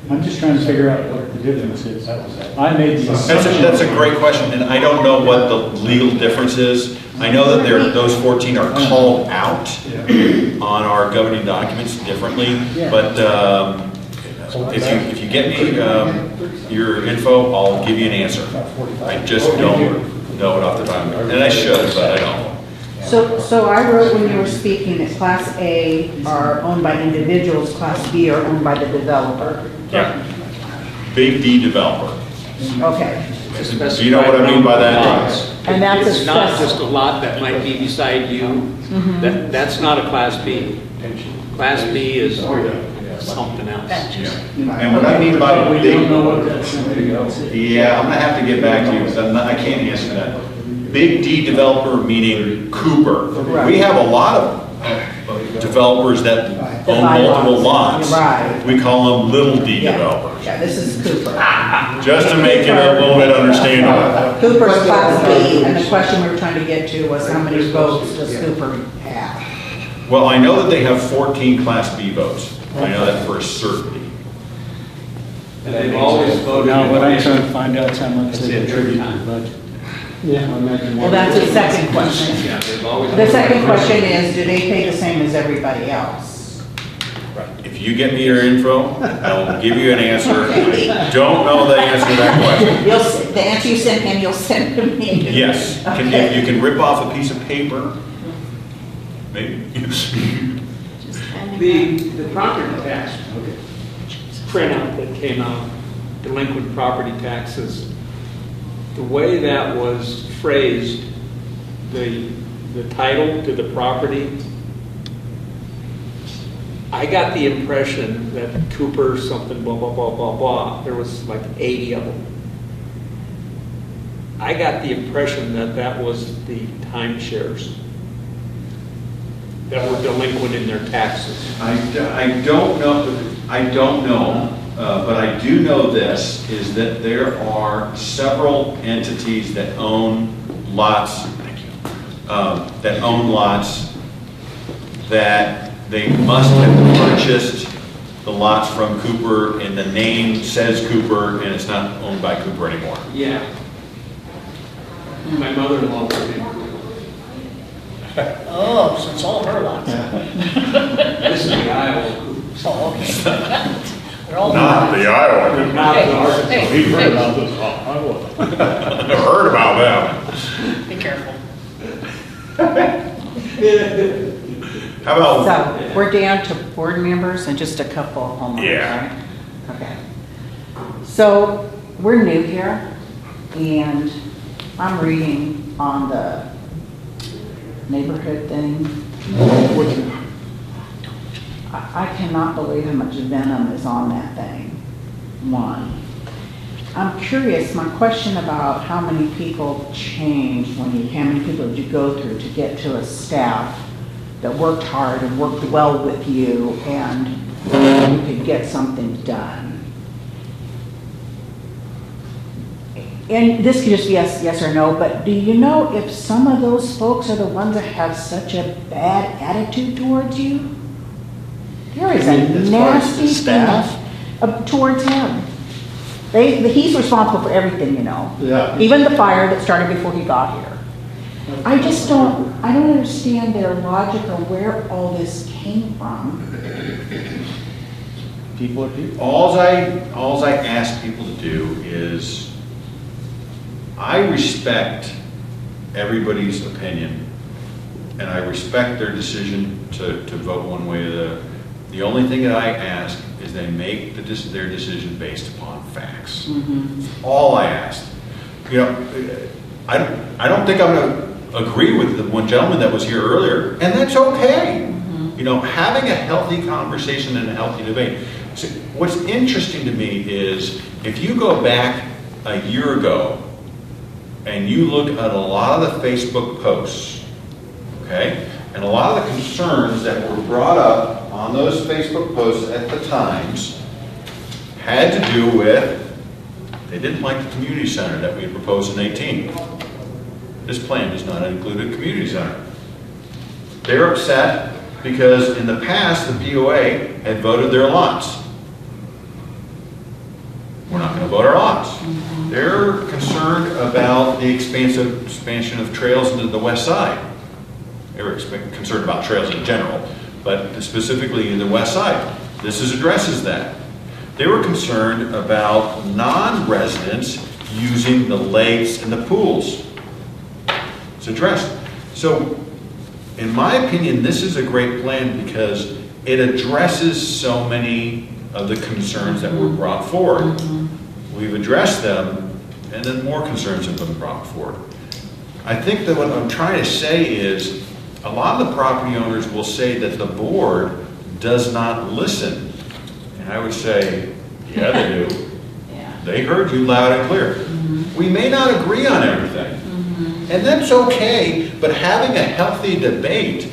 I'm just trying to figure out what the difference is. I made the assumption. That's a great question, and I don't know what the legal difference is. I know that those 14 are called out on our governing documents differently, but if you get me your info, I'll give you an answer. I just don't know it off the top, and I should, but I don't. So I wrote when you were speaking that Class A are owned by individuals, Class B are owned by the developer. Yeah. Big D developer. Okay. Do you know what I mean by that? And that's It's not a just a lot that might be beside you. That's not a Class B. Class B is something else. And what I mean by We big, don't know what that's something else is. yeah, I'm gonna have to get back to you, because I can't answer that. Big D developer meaning Cooper. We have a lot of developers that own multiple lots. Right. We call them little D Yeah. developers, Yeah, this is Cooper. just to make it a little bit understandable. Cooper's Class B, and the question we were trying to get to was how many votes does Cooper have? Well, I know that they have 14 Class B votes. I know that for a certainty. And they've always voted. Now, what I'm trying to find out is how much they contribute to the budget. Yeah, I imagine. Well, that's the second question. Yeah, they've always. The second question is, do they pay the same as everybody else? If you get me your info, I'll give you an answer. I don't know the answer to that question. The answer you sent him, you'll send to me. Yes, Okay. you can rip off a piece of paper, maybe. The property tax printout that came out, delinquent property taxes, the way that was phrased, the title to the property, I got the impression that Cooper something blah, blah, blah, blah, blah, there was like 80 of them. I got the impression that that was the timeshares that were delinquent in their taxes. I don't know, but I do know this, is that there are several entities that own lots, that they must have purchased the lots from Cooper, and the name says Cooper, and it's not owned by Cooper anymore. Yeah. My mother-in-law was in. Oh, so it's all her lots. This is the Iowa Cooper. Oh, okay. They're all Not the Iowa. Not the Arkansas. Hey, We've heard hey, about this, Iowa. I've heard about them. be careful. How about, So, we're down to board members and just a couple of homeowners, Yeah. right? Okay. So, we're new here, and I'm reading on the neighborhood thing. I cannot believe how much venom is on that thing. One. I'm curious, my question about how many people changed how many people did you go through to get to a staff that worked hard and worked well with you and you could get something done? And this could just be yes or no, but do you know if some of those folks are the ones that have such a bad attitude towards you? There is a nasty staff? thing towards him. He's responsible for everything, you know. Yeah. Even the fire that started before he got here. I don't understand their logic or where all this came from. People are people. alls I ask people to do is I respect everybody's opinion, and I respect their decision to vote one way or the other. The only thing that I ask is they make their decision based upon facts. That's all I ask. You know, I don't think I'm going to agree with the one gentleman that was here earlier, and that's okay. You know, having a healthy conversation and a healthy debate. So what's interesting to me is if you go back a year ago and you look at a lot of the Facebook posts, okay, and a lot of the concerns that were brought up on those Facebook posts at the times had to do with they didn't like the community center that we had proposed in 18. This plan does not include a community center. They're upset because in the past, the POA had voted their lots. We're not going to vote our lots. They're concerned about the expansion of trails into the west side. They were concerned about trails in general, but specifically in the west side. This addresses that. They were concerned about non-residents using the lakes and the pools. It's addressed. So, in my opinion, this is a great plan because it addresses so many of the concerns that were brought forward. We've addressed them, and then more concerns have been brought forward. I think that what I'm trying to say is a lot of the property owners will say that the board does not listen. And I would say, yeah, they do. They heard you loud and clear. We may not agree on everything. And that's okay, but having a healthy debate,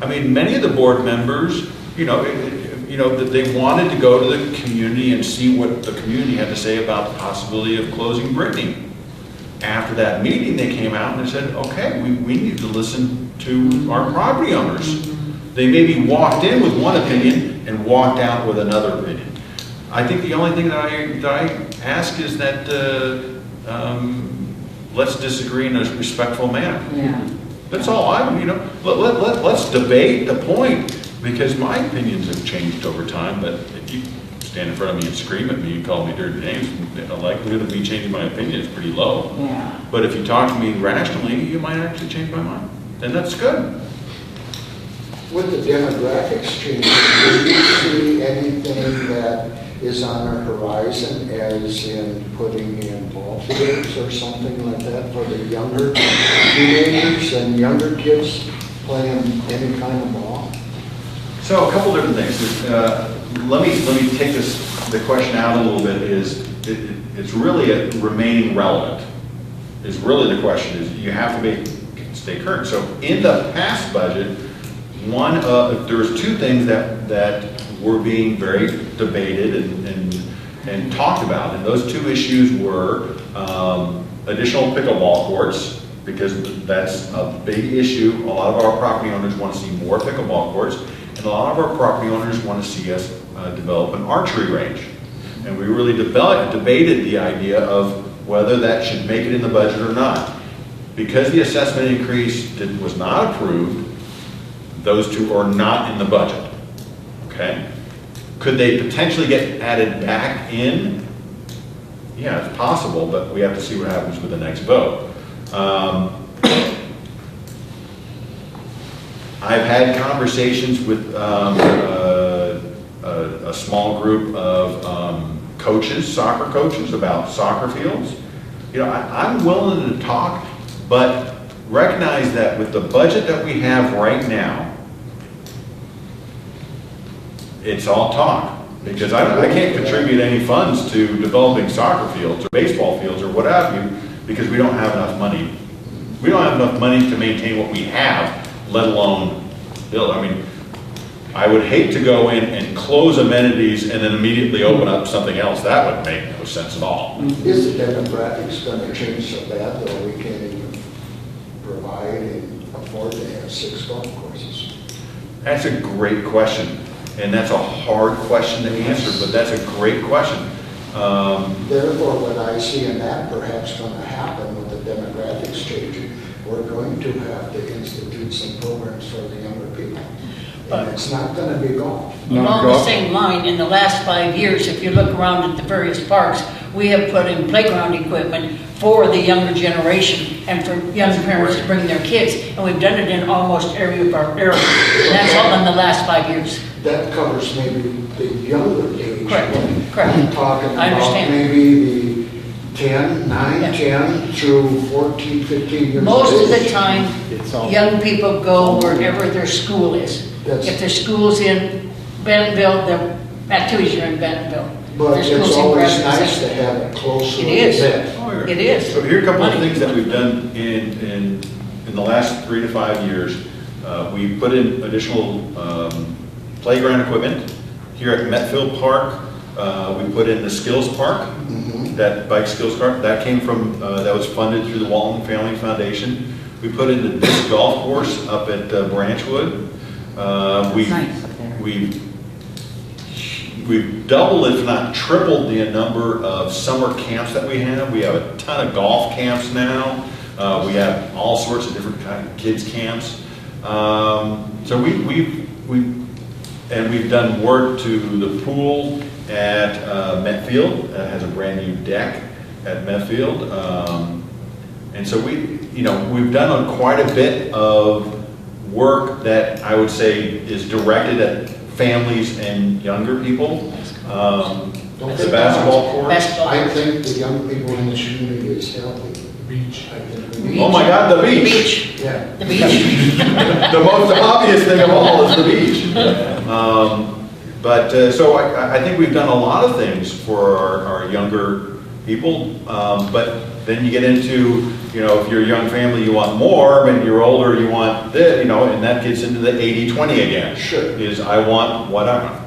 I mean, many of the board members, that they wanted to go to the community and see what the community had to say about the possibility of closing Brittany. After that meeting, they came out and they said, okay, we need to listen to our property owners. They maybe walked in with one opinion and walked out with another opinion. I think the only thing that I ask is that let's disagree in a respectful manner. Yeah. That's all let's debate the point, because my opinions have changed over time, but if you stand in front of me and scream at me and call me dirty names, the likelihood of me changing my opinion is pretty low. Yeah. But if you talk to me rationally, you might actually change my mind. And that's good. With the demographics changing, do you see anything that is on our horizon, as in putting in ball fields or something like that for the younger teenagers and younger kids playing any kind of ball? So a couple different things. Let me take the question out a little bit. It's really remaining relevant. Is really the question. Is you have to stay current. So in the past budget, there was two things that were being very debated and talked about, and those two issues were additional pickleball courts, because that's a big issue. A lot of our property owners want to see more pickleball courts, and a lot of our property owners want to see us develop an archery range. And we really debated the idea of whether that should make it in the budget or not. Because the assessment increase was not approved, those two are not in the budget. Okay? Could they potentially get added back in? Yeah, it's possible, but we have to see what happens with the next vote. I've had conversations with a small group of coaches, soccer coaches, about soccer fields. I'm willing to talk, but recognize that with the budget that we have right now, it's all talk, because I can't contribute any funds to developing soccer fields or baseball fields or what have you, because we don't have enough money. We don't have enough money to maintain what we have, let alone build. I mean, I would hate to go in and close amenities and then immediately open up something else. That would make no sense at all. Is the demographics going to change so bad that we can't even provide and afford to have 6 golf courses? That's a great question. And that's a hard question to answer, but that's a great question. Therefore, what I see in that perhaps going to happen with the demographics changing, we're going to have to institute some programs for the younger people. And it's not going to be golf. Along the same line, in the last 5 years, if you look around at the various parks, we have put in playground equipment for the younger generation and for young parents to bring their kids. And we've done it in almost every of our areas. And that's all in the last 5 years. That covers maybe the younger age. Correct, when correct. I'm talking I about understand. maybe the 10, 9, Yeah. 10 through 14, 15 years Most of the age. time, young people go wherever their school is. If their school's in Bentonville, their activities are in Bentonville. But Their school's it's in always Brazos. nice to have it close. It is. Oh, yeah. It is. So here are a couple of Money. things that we've done in the last 3 to 5 years. We put in additional playground equipment. Here at Metfield Park, we put in the skills park, that bike skills park. That came from, that was funded through the Walton Family Foundation. We put in the disc golf course up at Branchwood. We've doubled, if not tripled, the number of summer camps that we have. We have a ton of golf camps now. We have all sorts of different kind of kids camps. So we've done work to the pool at Metfield. That has a brand new deck at Metfield. And so we've done quite a bit of work that I would say is directed at families and younger people. The basketball courts. I think the young people in this community is healthy. Beach. Oh my God, the beach. Yeah. The beach. The most obvious thing of all is the beach. So I think we've done a lot of things for our younger people, but then you get into, if you're a young family, you want more, but you're older, you want this, and that gets into the 80-20 again. Sure. Is I want what I want.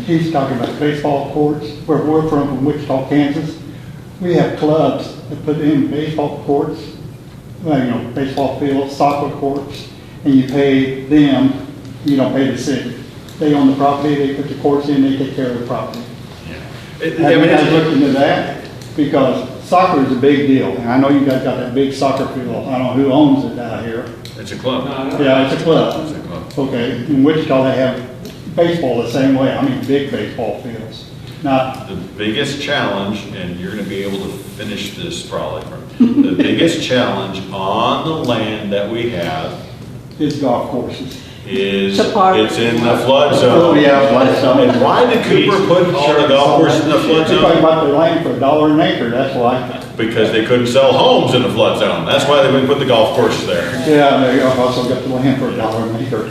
He's talking about baseball courts, where we're from Wichita, Kansas. We have clubs that put in baseball courts, baseball fields, soccer courts, and you pay them, you don't pay the city. They own the property, they put the courts in, they take care of the property. Have you guys looked into that? Because soccer is a big deal, and I know you guys got that big soccer field. I don't know who owns it out here. It's a club. Yeah, it's a club. It's a club. Okay, in Wichita they have baseball the same way. I mean, big baseball fields. Not The biggest challenge, and you're going to be able to finish this probably, the biggest challenge on the land that we have is golf courses. is The park. it's in the flood zone. Oh, yeah, flood zone. And why did Cooper put all the golf courses in the flood They're talking zone? about the land for $1 an acre, that's why. Because they couldn't sell homes in the flood zone. That's why they would put the golf courses there. Yeah, they also got the land for $1 an acre.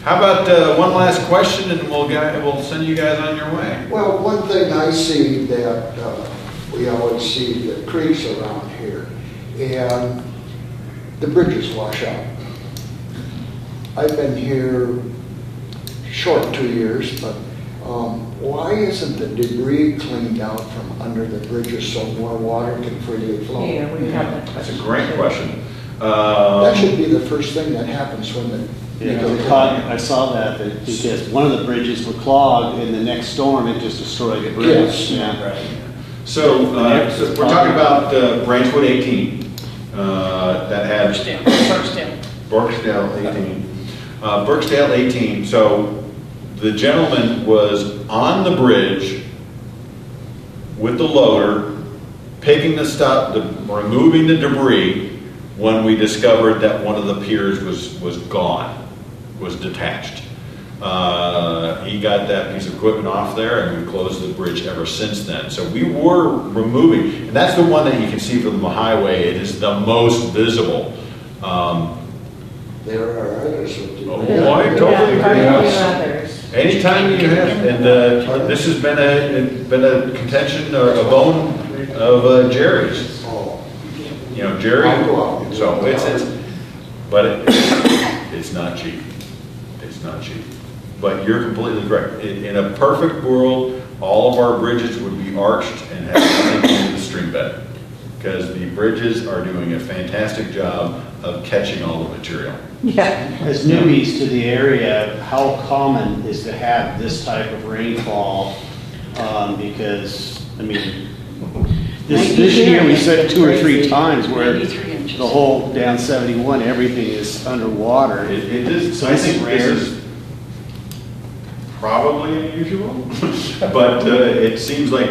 How about one last question, and we'll send you guys on your way. Well, one thing I see that we always see the creeks around here, and the bridges wash out. I've been here short 2 years, but why isn't the debris cleaned out from under the bridges so more water can freely flow? Yeah, we have that That's question. a great question. That should be the first thing that happens when the. I saw that because one of the bridges were clogged, and the next storm, it just destroyed the bridge. Yes. Yeah. So we're talking about Branchwood 18. That had Barksdale 18. Barksdale 18. So the gentleman was on the bridge with the loader, picking the stuff, removing the debris, when we discovered that one of the piers was gone, was detached. He got that piece of equipment off there, and we closed the bridge ever since then. So we were removing, and that's the one that you can see from the highway. It is the most visible. There are others that do. Oh, I totally agree. Others. Anytime you have, and this has been a contention or a bone of Jerry's. Jerry. So it's not cheap. It's not cheap. But you're completely correct. In a perfect world, all of our bridges would be arched and have nothing to do with the stream bed, because the bridges are doing a fantastic job of catching all the material. Yeah. As newbies to the area, how common is to have this type of rainfall? Because, this year we said 2 or 3 times where the whole down 71, everything is underwater. It is. So I it's think rare. probably unusual, but it seems like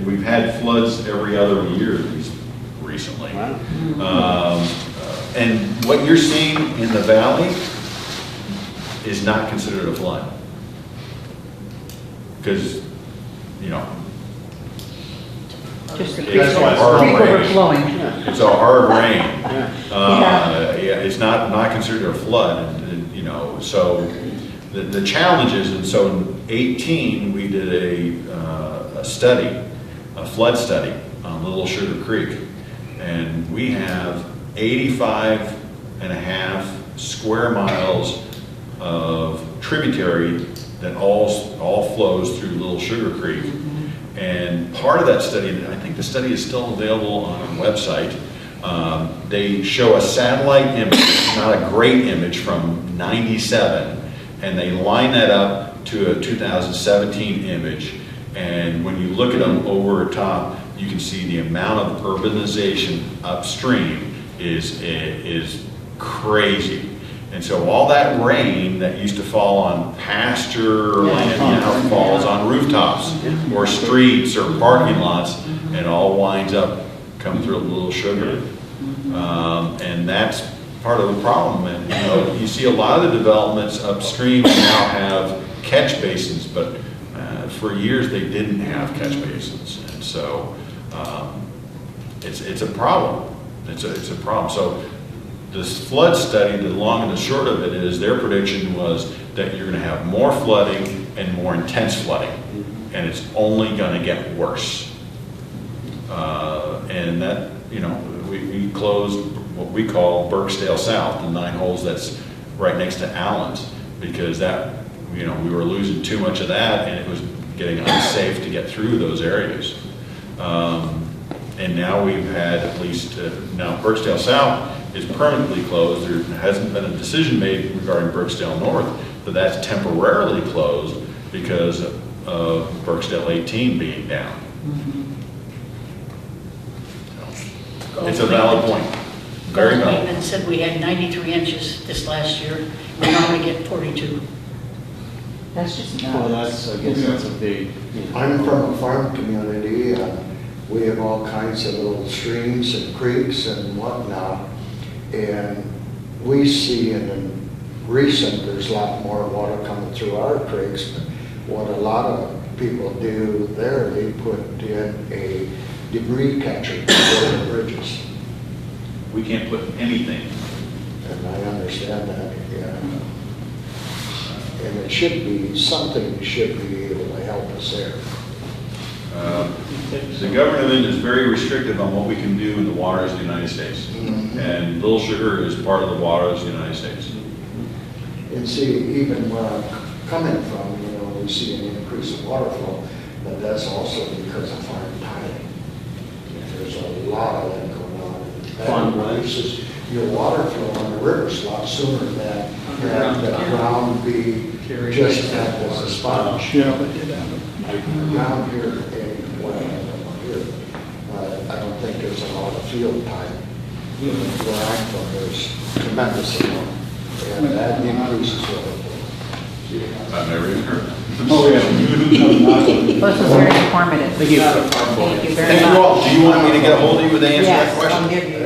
we've had floods every other year, at least recently. And what you're seeing in the valley is not considered a flood. Because, you know, Just the it's a hard rain. overflowing. It's a hard rain. Yeah, it's not considered a flood, and, you know, so the challenges, and so in 18, we did a study, a flood study on Little Sugar Creek, and we have 85.5 square miles of tributary that all flows through Little Sugar Creek. And part of that study, and I think the study is still available on our website, they show a satellite image, not a great image, from 97, and they line that up to a 2017 image. And when you look at them over top, you can see the amount of urbanization upstream is crazy. And so all that rain that used to fall on pasture land now falls on rooftops or streets or parking lots, and all winds up coming through a Little Sugar. And that's part of the problem. And you know, you see a lot of the developments upstream now have catch basins, but for years they didn't have catch basins. And so it's a problem. It's a problem. So this flood study, the long and the short of it is their prediction was that you're going to have more flooding and more intense flooding, and it's only going to get worse. And that, you know, we closed what we call Burksdale South, the 9 holes that's right next to Allen's, because that, you know, we were losing too much of that, and it was getting unsafe to get through those areas. And now we've had at least, now Burksdale South is permanently closed. There hasn't been a decision made regarding Burksdale North, but that's temporarily closed because of Burksdale 18 being down. So, it's a valid point. Very Gulf valid. Maintenance said we had 93 inches this last year. We're not going to get 42. That's just Well, nuts. I guess that's a big, you know. I'm from a farm community, we have all kinds of little streams and creeks and whatnot, and we see in recent, there's a lot more water coming through our creeks, but what a lot of people do there, they put in a debris catcher for the bridges. We can't put anything. And I understand that, yeah. And it should be, something should be able to help us there. The government is very restrictive on what we can do in the waters of the United States. And Little Sugar is part of the waters of the United States. And see, even where I'm coming from, you know, we see an increase in water flow, but that's also because of farm tiling. There's a lot of that going on. That increases your water flow on the rivers a lot sooner than the ground be just act as a sponge. Down here in here, I don't think there's a lot of field time. Even where I'm from, there's tremendous amount, and that increases water flow. I've never even heard that. Well, this was very informative. Thank you. Thank you very much. Thank you all. Do you want me to get a hold of you with the answer to that Yes, question? I'll give you.